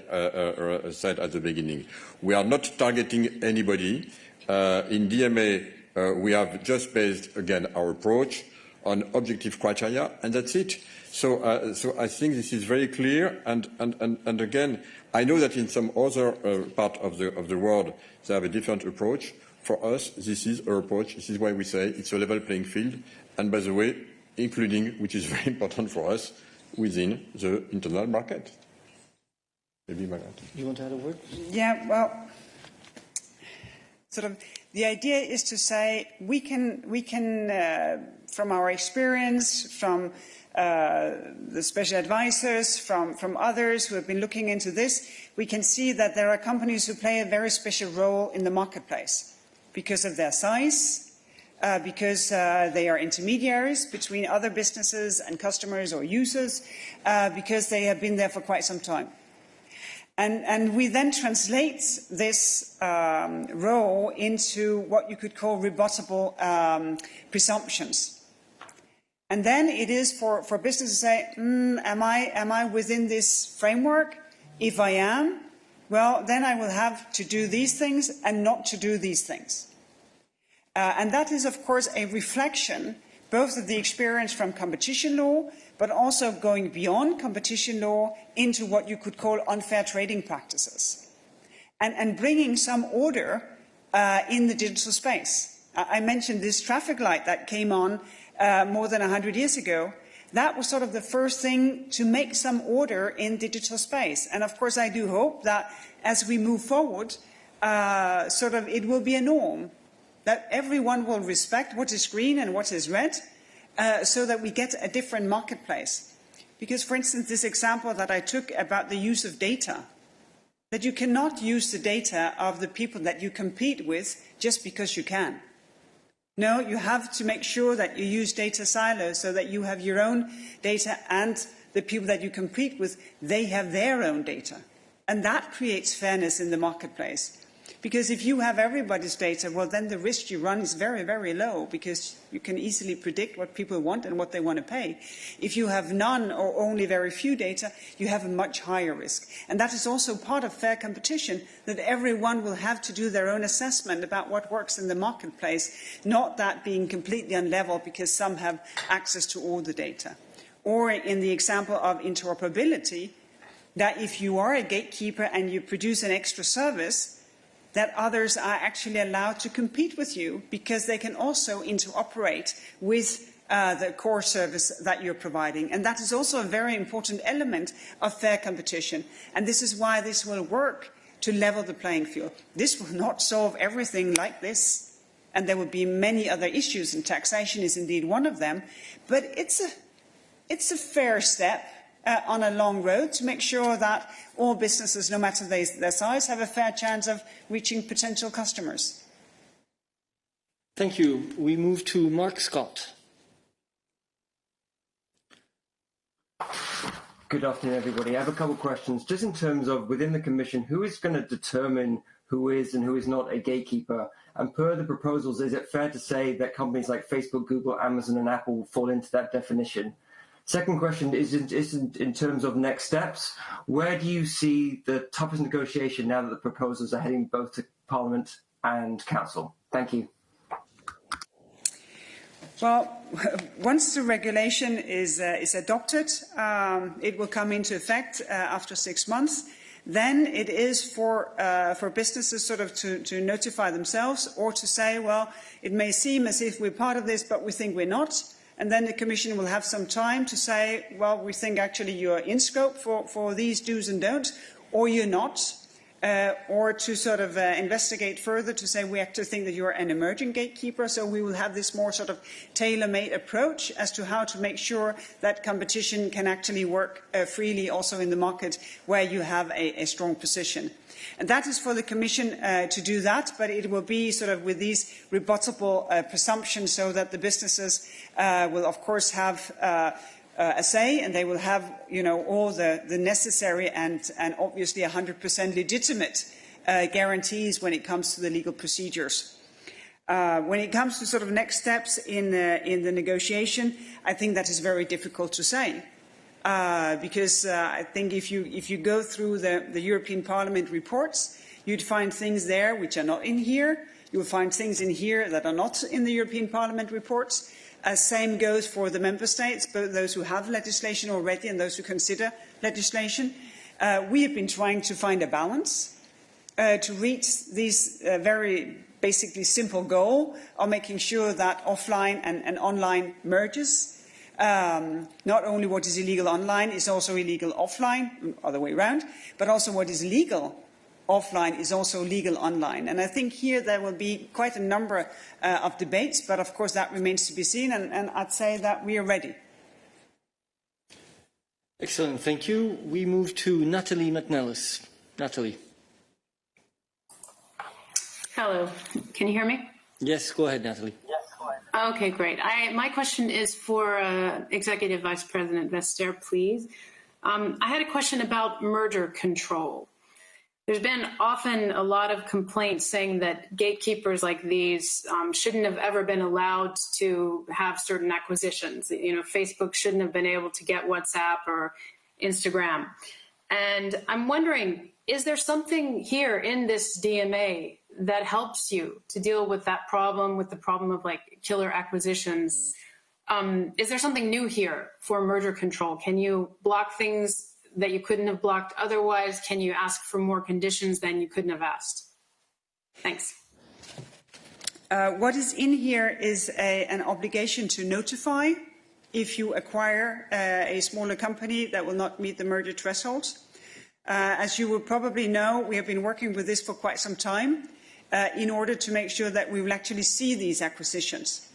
said at the beginning. We are not targeting anybody. In DMA, we have just based, again, our approach on objective criteria, and that's it. So I think this is very clear, and again, I know that in some other part of the world they have a different approach. For us, this is our approach. This is why we say it's a level playing field, and by the way, including, which is very important for us, within the internal market. Maybe Margaret. You want to add a word? Yeah, well, sort of the idea is to say we can from our experience, from the special advisors, from others who have been looking into this, we can see that there are companies who play a very special role in the marketplace because of their size, because they are intermediaries between other businesses and customers or users, because they have been there for quite some time. And we then translate this role into what you could call rebuttable presumptions. And then it is for business to say, am I within this framework? If I am, well, then I will have to do these things and not to do these things. And that is, of course, a reflection both of the experience from competition law, but also going beyond competition law into what you could call unfair trading practices, and bringing some order in the digital space. I mentioned this traffic light that came on more than 100 years ago. That was sort of the first thing to make some order in digital space. And of course, I do hope that as we move forward, it will be a norm, that everyone will respect what is green and what is red, so that we get a different marketplace. Because, for instance, this example that I took about the use of data, that you cannot use the data of the people that you compete with just because you can. No, you have to make sure that you use data silos so that you have your own data and the people that you compete with, they have their own data. And that creates fairness in the marketplace. Because if you have everybody's data, well, then the risk you run is very, very low, because you can easily predict what people want and what they want to pay. If you have none or only very few data, you have a much higher risk. And that is also part of fair competition, that everyone will have to do their own assessment about what works in the marketplace, not that being completely unlevel because some have access to all the data. Or in the example of interoperability, that if you are a gatekeeper and you produce an extra service, that others are actually allowed to compete with you because they can also interoperate with the core service that you're providing. And that is also a very important element of fair competition. And this is why this will work to level the playing field. This will not solve everything like this. And there will be many other issues, and taxation is indeed one of them. But it's a fair step on a long road to make sure that all businesses, no matter their size, have a fair chance of reaching potential customers. Thank you. We move to Mark Scott. Good afternoon, everybody. I have a couple of questions. Just in terms of within the Commission, who is going to determine who is and who is not a gatekeeper? And per the proposals, is it fair to say that companies like Facebook, Google, Amazon and Apple fall into that definition? Second question is in terms of next steps. Where do you see the toughest negotiation now that the proposals are heading both to Parliament and Council? Thank you. Well, once the regulation is adopted, it will come into effect after 6 months. Then it is for businesses sort of to notify themselves or to say, well, it may seem as if we're part of this, but we think we're not. And then the Commission will have some time to say, well, we think actually you're in scope for these do's and don'ts, or you're not, or to sort of investigate further to say we actually think that you're an emerging gatekeeper. So we will have this more sort of tailor-made approach as to how to make sure that competition can actually work freely also in the market where you have a strong position. And that is for the Commission to do that, but it will be sort of with these rebuttable presumptions so that the businesses will, of course, have a say, and they will have, all the necessary and obviously 100% legitimate guarantees when it comes to the legal procedures. When it comes to sort of next steps in the negotiation, I think that is very difficult to say. Because I think if you go through the European Parliament reports, you'd find things there which are not in here. You'll find things in here that are not in the European Parliament reports. Same goes for the member states, both those who have legislation already and those who consider legislation. We have been trying to find a balance to reach these very basically simple goal of making sure that offline and online merges. Not only what is illegal online is also illegal offline, other way around, but also what is legal offline is also legal online. And I think here there will be quite a number of debates, but of course that remains to be seen, and I'd say that we are ready. Excellent, thank you. We move to Natalie McNellis. Natalie. Hello, can you hear me? Yes, go ahead, Natalie. Okay, great. My question is for Executive Vice President Vestager, please. I had a question about merger control. There's been often a lot of complaints saying that gatekeepers like these shouldn't have ever been allowed to have certain acquisitions. You know, Facebook shouldn't have been able to get WhatsApp or Instagram. And I'm wondering, is there something here in this DMA that helps you to deal with that problem, with the problem of like killer acquisitions? Is there something new here for merger control? Can you block things that you couldn't have blocked otherwise? Can you ask for more conditions than you couldn't have asked? Thanks. What is in here is an obligation to notify if you acquire a smaller company that will not meet the merger thresholds. As you will probably know, we have been working with this for quite some time in order to make sure that we will actually see these acquisitions.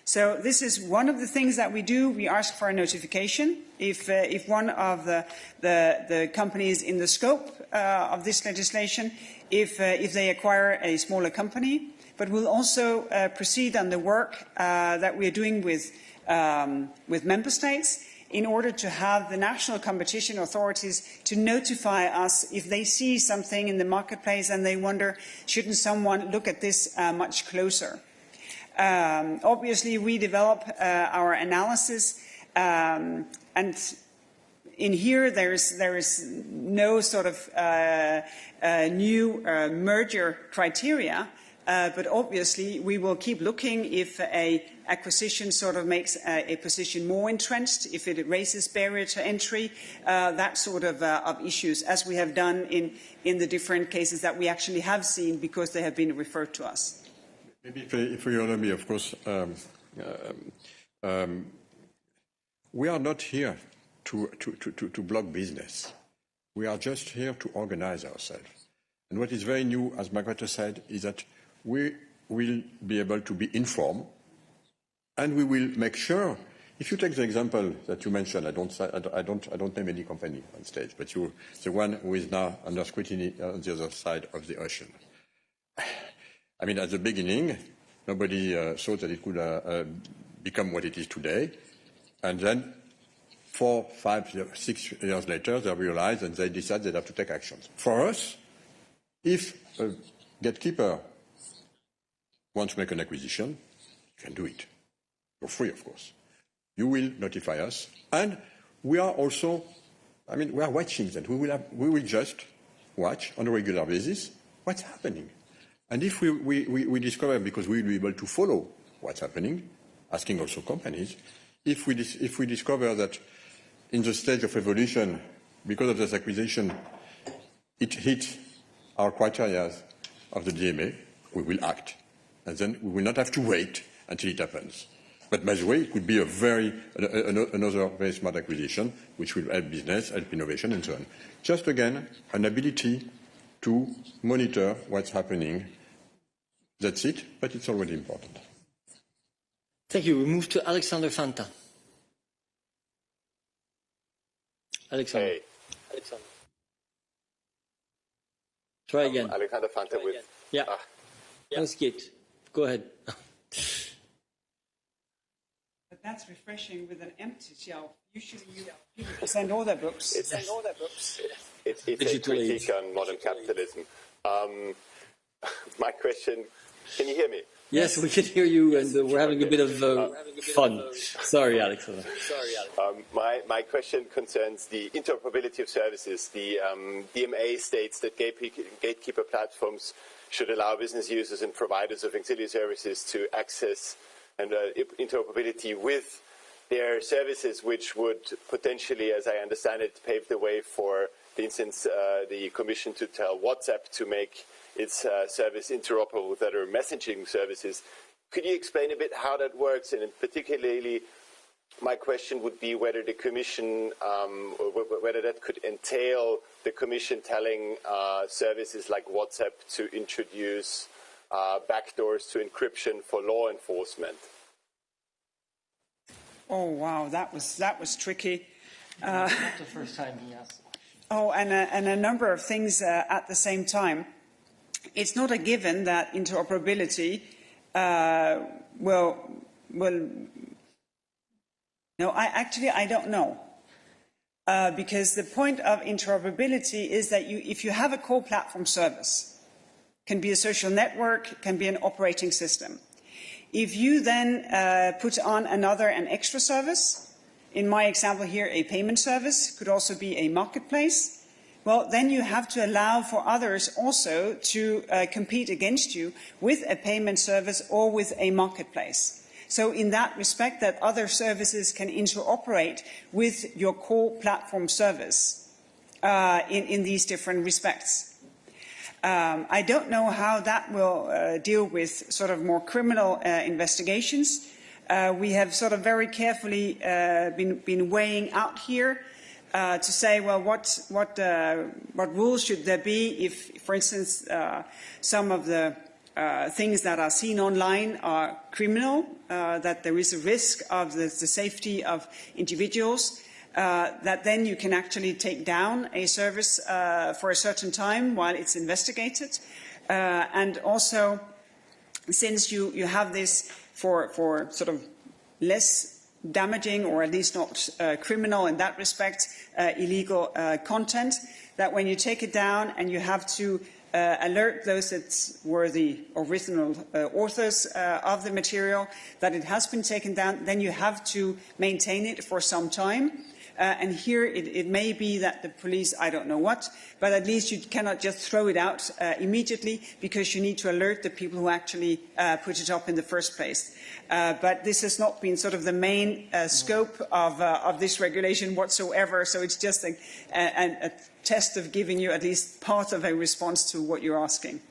So this is one of the things that we do. We ask for a notification if one of the companies in the scope of this legislation, if they acquire a smaller company. But we'll also proceed on the work that we are doing with member states in order to have the national competition authorities to notify us if they see something in the marketplace and they wonder, shouldn't someone look at this much closer? Obviously, we develop our analysis, and in here there is no sort of new merger criteria. But obviously, we will keep looking if an acquisition sort of makes a position more entrenched, if it raises barrier to entry, that sort of issues, as we have done in the different cases that we actually have seen because they have been referred to us. Maybe if you allow me, of course, we are not here to block business. We are just here to organize ourselves. And what is very new, as Margrethe said, is that we will be able to be informed, and we will make sure. If you take the example that you mentioned, I don't name any company on stage, but you, the one who is now under scrutiny on the other side of the ocean. I mean, at the beginning, nobody thought that it could become what it is today, and then 4, 5, 6 years later, they realized and they decide they have to take actions. For us, if a gatekeeper wants to make an acquisition, you can do it. For free, of course. You will notify us. And we are also, I mean, we are watching that. We will just watch on a regular basis what's happening. And if we discover, because we will be able to follow what's happening, asking also companies, if we discover that in the stage of evolution, because of this acquisition, it hit our criteria of the DMA, we will act. And then we will not have to wait until it happens. But by the way, it could be another very smart acquisition, which will help business, help innovation, and so on. Just again, an ability to monitor what's happening. That's it, but it's already important. Thank you. We move to Alexander Fanta. Alexander. Hey. Alexander. Try again. Alexander Fanta with... Yeah. That's good. Go ahead. But that's refreshing with an empty shelf. Usually people present all their books. It's a critique on modern capitalism. My question, can you hear me? Yes, we can hear you, and we're having a bit of fun. Sorry, Alexander. My question concerns the interoperability of services. The DMA states that gatekeeper platforms should allow business users and providers of auxiliary services to access and interoperability with their services, which would potentially, as I understand it, pave the way for for instance, the Commission to tell WhatsApp to make its service interoperable with other messaging services. Could you explain a bit how that works? And particularly, my question would be whether the Commission, whether that could entail the Commission telling services like WhatsApp to introduce backdoors to encryption for law enforcement. Oh wow, that was tricky. Not the first time he asked. Oh, and a number of things at the same time. It's not a given that interoperability will. No, I don't know. Because the point of interoperability is that if you have a core platform service, can be a social network, can be an operating system. If you then put on an extra service, in my example here, a payment service, could also be a marketplace, well, then you have to allow for others also to compete against you with a payment service or with a marketplace. So in that respect, that other services can interoperate with your core platform service in these different respects. I don't know how that will deal with sort of more criminal investigations. We have sort of very carefully been weighing out here to say, well, what rules should there be if, for instance, some of the things that are seen online are criminal, that there is a risk of the safety of individuals, that then you can actually take down a service for a certain time while it's investigated. And also, since you have this for sort of less damaging or at least not criminal in that respect, illegal content, that when you take it down and you have to alert those that were the original authors of the material that it has been taken down, then you have to maintain it for some time. And here it may be that the police, I don't know what, but at least you cannot just throw it out immediately because you need to alert the people who actually put it up in the first place. But this has not been sort of the main scope of this regulation whatsoever, so it's just a test of giving you at least part of a response to what you're asking.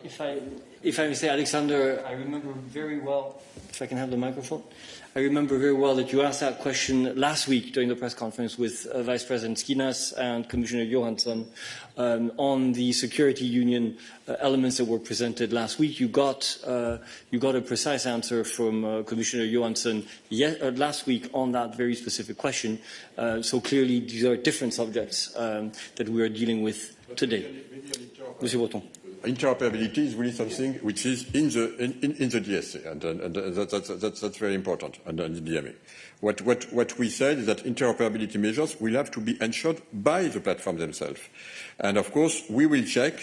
If I may say, Alexander, I remember very well, if I can have the microphone, I remember very well that you asked that question last week during the press conference with Vice President Skinas and Commissioner Johansson on the security union elements that were presented last week. You got a precise answer from Commissioner Johansson last week on that very specific question. So clearly these are different subjects that we are dealing with today. Monsieur Breton. Interoperability is really something which is in the DSA, and that's very important, and the DMA. What we said is that interoperability measures will have to be ensured by the platform themselves, and of course we will check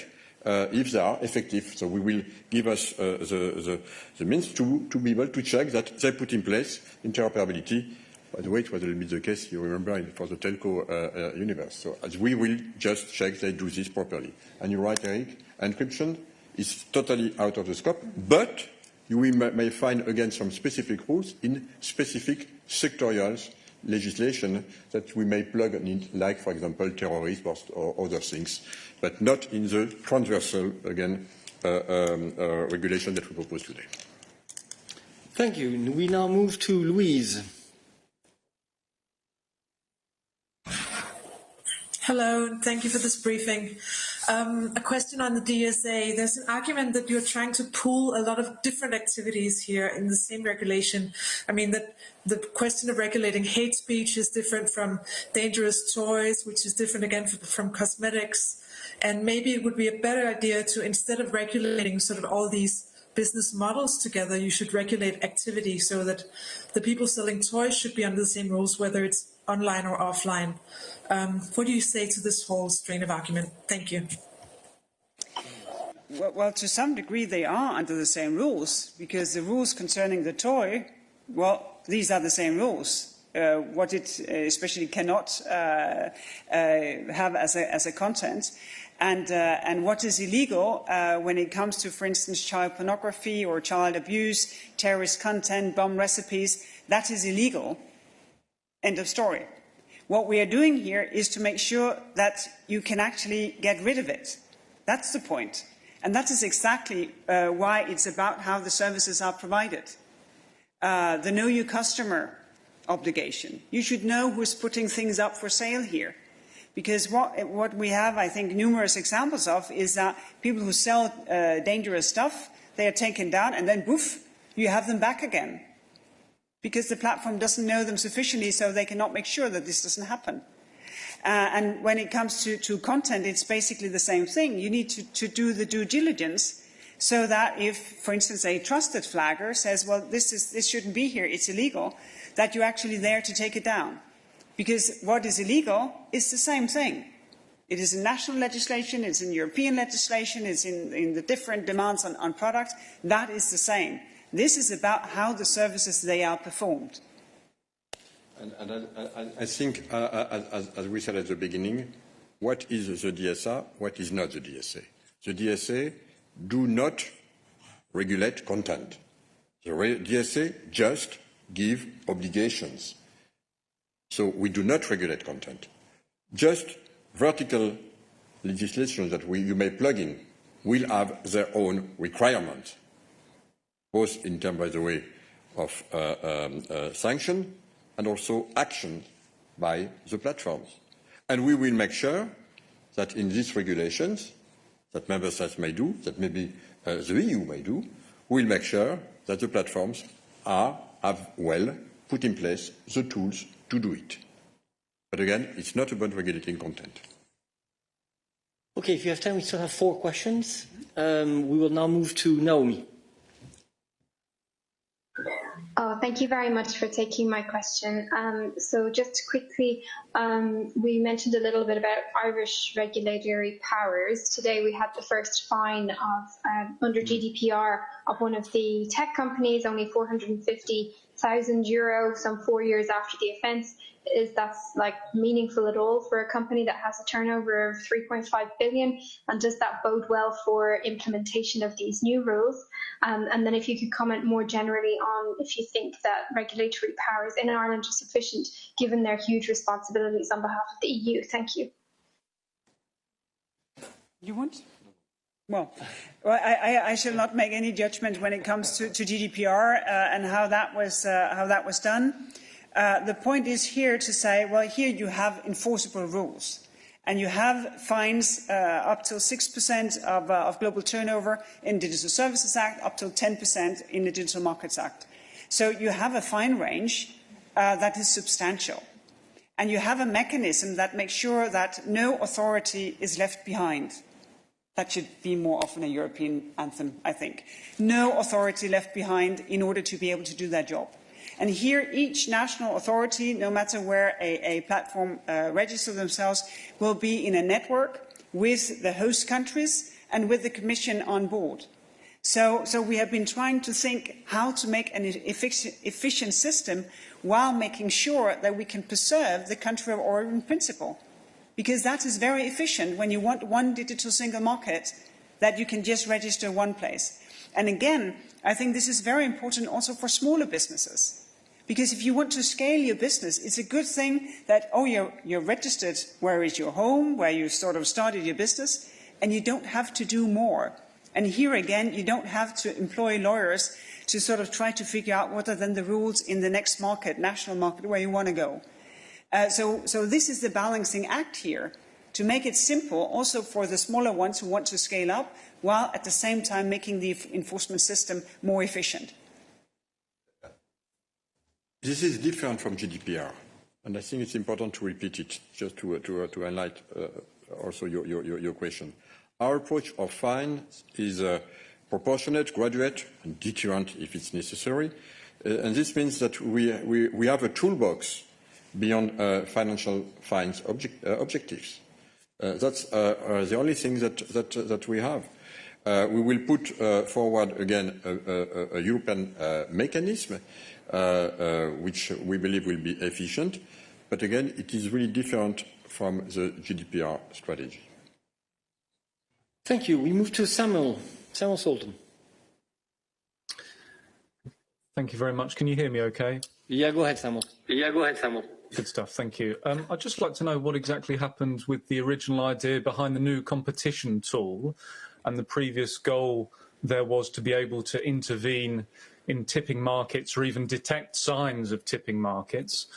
if they are effective. So we will give us the means to be able to check that they put in place interoperability. By the way, it was a little bit the case, you remember, for the telco universe. So as we will just check they do this properly. And you're right, Eric, encryption is totally out of the scope, but you may find again some specific rules in specific sectorial legislation that we may plug in, like, for example, terrorism or other things, but not in the transversal, again, regulation that we propose today. Thank you. We now move to Louise. Hello, thank you for this briefing. A question on the DSA. There's an argument that you're trying to pool a lot of different activities here in the same regulation. I mean, that the question of regulating hate speech is different from dangerous toys, which is different again from cosmetics. And maybe it would be a better idea to, instead of regulating sort of all these business models together, you should regulate activity so that the people selling toys should be under the same rules, whether it's online or offline. What do you say to this whole strain of argument? Thank you. Well, to some degree they are under the same rules, because the rules concerning the toy, well, these are the same rules. What it especially cannot have as a content, and what is illegal when it comes to, for instance, child pornography or child abuse, terrorist content, bomb recipes, that is illegal. End of story. What we are doing here is to make sure that you can actually get rid of it. That's the point. And that is exactly why it's about how the services are provided. The know your customer obligation. You should know who's putting things up for sale here. Because what we have, I think, numerous examples of is that people who sell dangerous stuff, they are taken down and then, poof, you have them back again. Because the platform doesn't know them sufficiently, so they cannot make sure that this doesn't happen. And when it comes to content, it's basically the same thing. You need to do the due diligence so that if, for instance, a trusted flagger says, well, this shouldn't be here, it's illegal, that you're actually there to take it down. Because what is illegal is the same thing. It is in national legislation, it's in European legislation, it's in the different demands on products. That is the same. This is about how the services they are performed. And I think, as we said at the beginning, what is the DSA, what is not the DSA? The DSA do not regulate content. The DSA just give obligations. So we do not regulate content. Just vertical legislation that you may plug in will have their own requirements, both in terms, by the way, of sanction and also action by the platforms. And we will make sure that in these regulations that member states may do, that maybe the EU may do, we will make sure that the platforms have well put in place the tools to do it. But again, it's not about regulating content. Okay, if you have time, we still have 4 questions. We will now move to Naomi. Thank you very much for taking my question. So just quickly, we mentioned a little bit about Irish regulatory powers. Today we had the first fine of under GDPR of one of the tech companies, only €450,000, some 4 years after the offence. Is that meaningful at all for a company that has a turnover of 3.5 billion? And does that bode well for implementation of these new rules? And then if you could comment more generally on if you think that regulatory powers in Ireland are sufficient given their huge responsibilities on behalf of the EU. Thank you. You want? Well, I shall not make any judgment when it comes to GDPR and how that was done. The point is here to say, well, here you have enforceable rules. And you have fines up till 6% of global turnover in Digital Services Act, up till 10% in the Digital Markets Act. So you have a fine range that is substantial. And you have a mechanism that makes sure that no authority is left behind. That should be more often a European anthem, I think. No authority left behind in order to be able to do their job. And here, each national authority, no matter where a platform registers themselves, will be in a network with the host countries and with the Commission on board. So we have been trying to think how to make an efficient system while making sure that we can preserve the country of origin principle. Because that is very efficient when you want one digital single market that you can just register one place. And again, I think this is very important also for smaller businesses. Because if you want to scale your business, it's a good thing that, oh, you're registered where is your home, where you sort of started your business, and you don't have to do more. And here again, you don't have to employ lawyers to sort of try to figure out what are then the rules in the next market, national market, where you want to go. So this is the balancing act here, to make it simple also for the smaller ones who want to scale up, while at the same time making the enforcement system more efficient. This is different from GDPR, and I think it's important to repeat it, just to highlight also your question. Our approach of fines is proportionate, graduate, and deterrent if it's necessary, and this means that we have a toolbox beyond financial fines objectives. That's the only thing that we have. We will put forward again a European mechanism which we believe will be efficient, but again it is really different from the GDPR strategy. Thank you. We move to Samuel Sultan. Thank you very much. Can you hear me okay? Yeah, go ahead, Samuel. Good stuff, thank you. I'd just like to know what exactly happened with the original idea behind the new competition tool, and the previous goal there was to be able to intervene in tipping markets or even detect signs of tipping markets.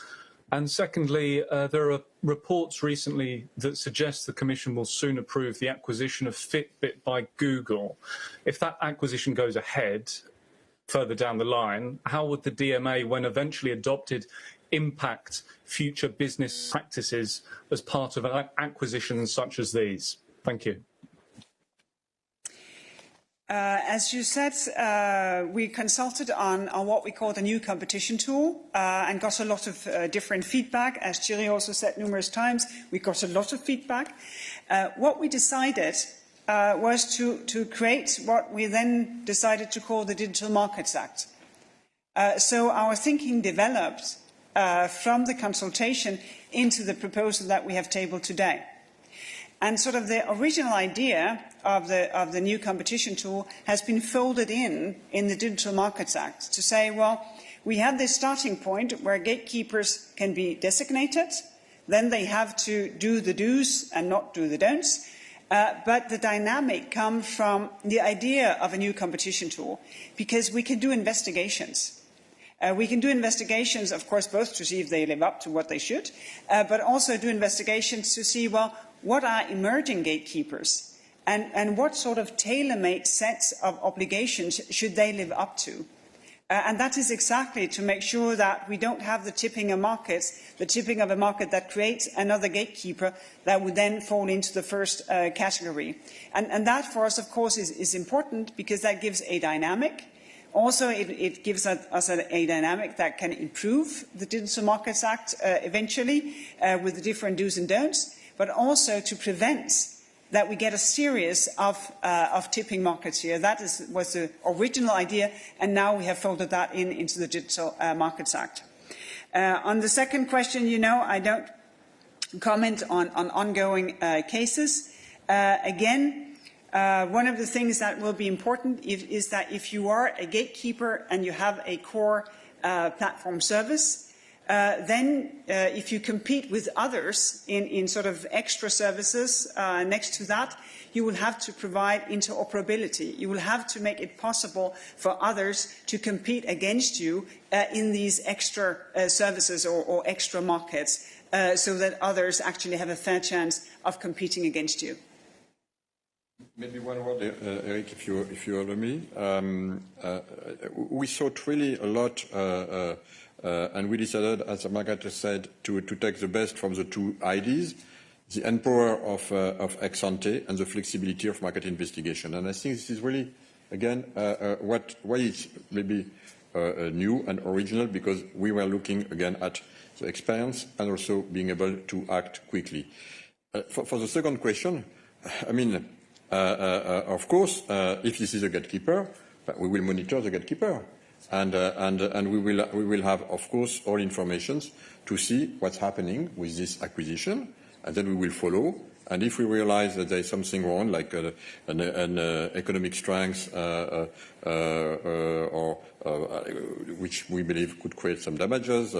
And secondly, there are reports recently that suggest the Commission will soon approve the acquisition of Fitbit by Google. If that acquisition goes ahead further down the line, how would the DMA, when eventually adopted, impact future business practices as part of acquisitions such as these? Thank you. As you said, we consulted on what we call the new competition tool and got a lot of different feedback. As Thierry also said numerous times, we got a lot of feedback. What we decided was to create what we then decided to call the Digital Markets Act. So our thinking developed from the consultation into the proposal that we have tabled today. And sort of the original idea of the new competition tool has been folded in the Digital Markets Act to say, well, we have this starting point where gatekeepers can be designated, then they have to do the do's and not do the don'ts, but the dynamic comes from the idea of a new competition tool, because we can do investigations. We can do investigations, of course, both to see if they live up to what they should, but also do investigations to see, well, what are emerging gatekeepers and what sort of tailor-made sets of obligations should they live up to? And that is exactly to make sure that we don't have the tipping of markets, the tipping of a market that creates another gatekeeper that would then fall into the first category. And that, for us, of course, is important because that gives a dynamic. Also, it gives us a dynamic that can improve the Digital Markets Act eventually with the different do's and don'ts, but also to prevent that we get a series of tipping markets here. That was the original idea, and now we have folded that into the Digital Markets Act. On the second question, I don't comment on ongoing cases. Again, one of the things that will be important is that if you are a gatekeeper and you have a core platform service, then if you compete with others in sort of extra services next to that, you will have to provide interoperability. You will have to make it possible for others to compete against you in these extra services or extra markets so that others actually have a fair chance of competing against you. Maybe one word, Eric, if you allow me. We thought really a lot and we decided, as Margaret said, to take the best from the two ideas, the empower of ex ante and the flexibility of market investigation. And I think this is really, again, why it's maybe new and original, because we were looking again at the experience and also being able to act quickly. For the second question, I mean, of course, if this is a gatekeeper, we will monitor the gatekeeper. And we will have, of course, all information to see what's happening with this acquisition, and then we will follow. And if we realize that there is something wrong, like an economic strength, or which we believe could create some damages,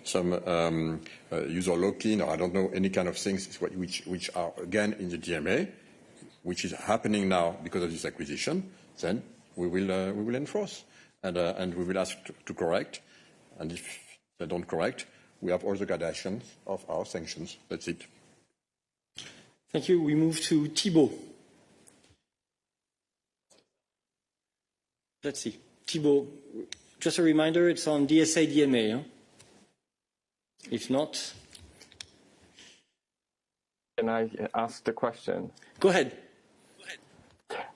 some user lock-in, or I don't know, any kind of things which are again in the DMA, which is happening now because of this acquisition, then we will enforce. And we will ask to correct, and if they don't correct, we have all the gradations of our sanctions. That's it. Thank you. We move to Thibault. Let's see. Thibault, just a reminder, it's on DSA DMA. Huh? If not... Can I ask the question? Go ahead.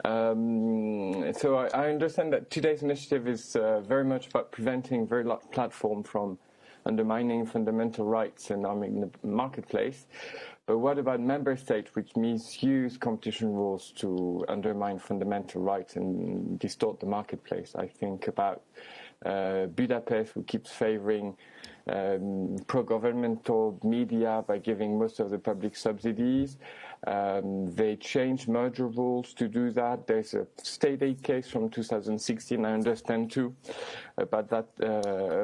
So I understand that today's initiative is very much about preventing very large platforms from undermining fundamental rights and harming the marketplace. But what about member states which misuse competition rules to undermine fundamental rights and distort the marketplace? I think about Budapest, who keeps favoring pro-governmental media by giving most of the public subsidies. They changed merger rules to do that. There's a state aid case from 2016, I understand too, about that.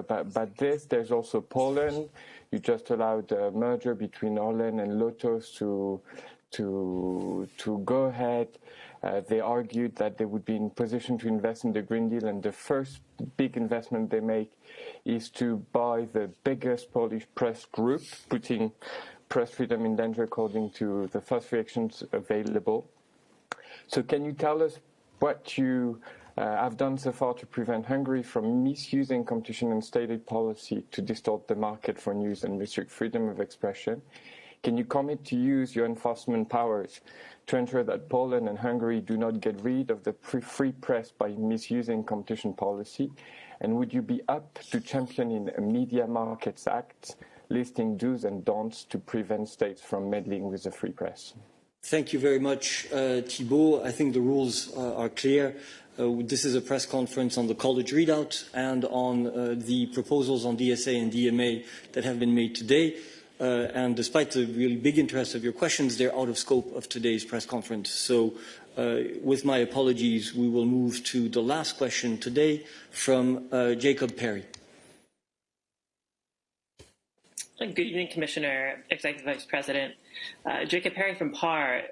About this, there's also Poland You just allowed a merger between Orlen and Lotos to go ahead. They argued that they would be in position to invest in the Green Deal, and the first big investment they make is to buy the biggest Polish press group, putting press freedom in danger according to the first reactions available. So can you tell us what you have done so far to prevent Hungary from misusing competition and stated policy to distort the market for news and restrict freedom of expression? Can you commit to use your enforcement powers to ensure that Poland and Hungary do not get rid of the free press by misusing competition policy? And would you be up to championing a Media Markets Act listing do's and don'ts to prevent states from meddling with the free press? Thank you very much, Thibault. I think the rules are clear. This is a press conference on the college readout and on the proposals on DSA and DMA that have been made today. And despite the really big interest of your questions, they're out of scope of today's press conference. So with my apologies, we will move to the last question today from Jacob Perry. Good evening, Commissioner, Executive Vice President. Jacob Perry from PAR.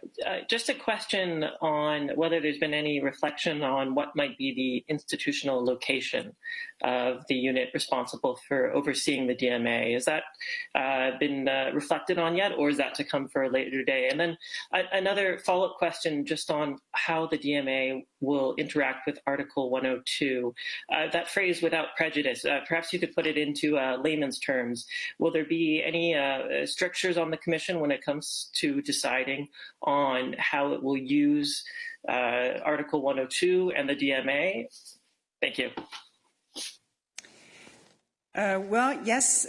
Just a question on whether there's been any reflection on what might be the institutional location of the unit responsible for overseeing the DMA. Has that been reflected on yet, or is that to come for a later day? And then another follow-up question just on how the DMA will interact with Article 102. That phrase, without prejudice, perhaps you could put it into layman's terms. Will there be any strictures on the Commission when it comes to deciding on how it will use Article 102 and the DMA? Thank you. Well, yes,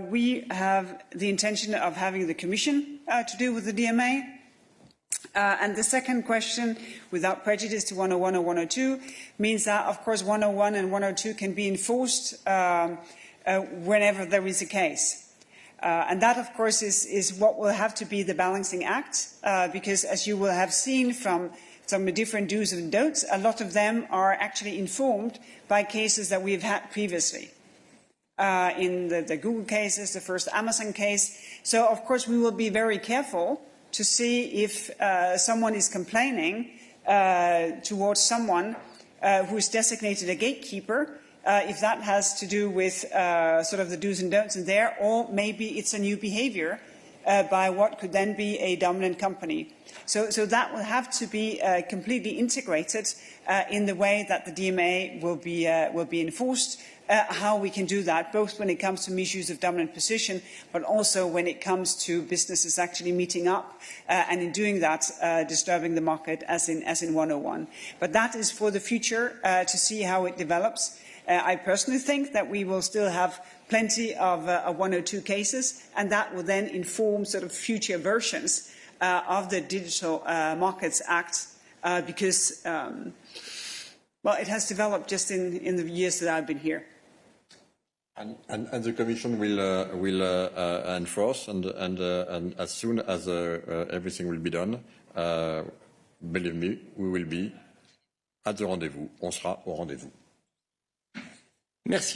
we have the intention of having the Commission to deal with the DMA. And the second question, without prejudice to 101 or 102, means that, of course, 101 and 102 can be enforced whenever there is a case. And that, of course, is what will have to be the balancing act, because as you will have seen from some different do's and don'ts, a lot of them are actually informed by cases that we've had previously. In the Google cases, the first Amazon case. So, of course, we will be very careful to see if someone is complaining towards someone who is designated a gatekeeper, if that has to do with sort of the do's and don'ts in there, or maybe it's a new behavior by what could then be a dominant company. So that will have to be completely integrated in the way that the DMA will be enforced. How we can do that, both when it comes to misuse of dominant position, but also when it comes to businesses actually meeting up and in doing that, disturbing the market as in 101. But that is for the future to see how it develops. I personally think that we will still have plenty of 102 cases, and that will then inform sort of future versions of the Digital Markets Act, because, well, it has developed just in the years that I've been here. And the Commission will enforce, and as soon as everything will be done, believe me, we will be at the rendezvous. On sera au rendezvous. Merci.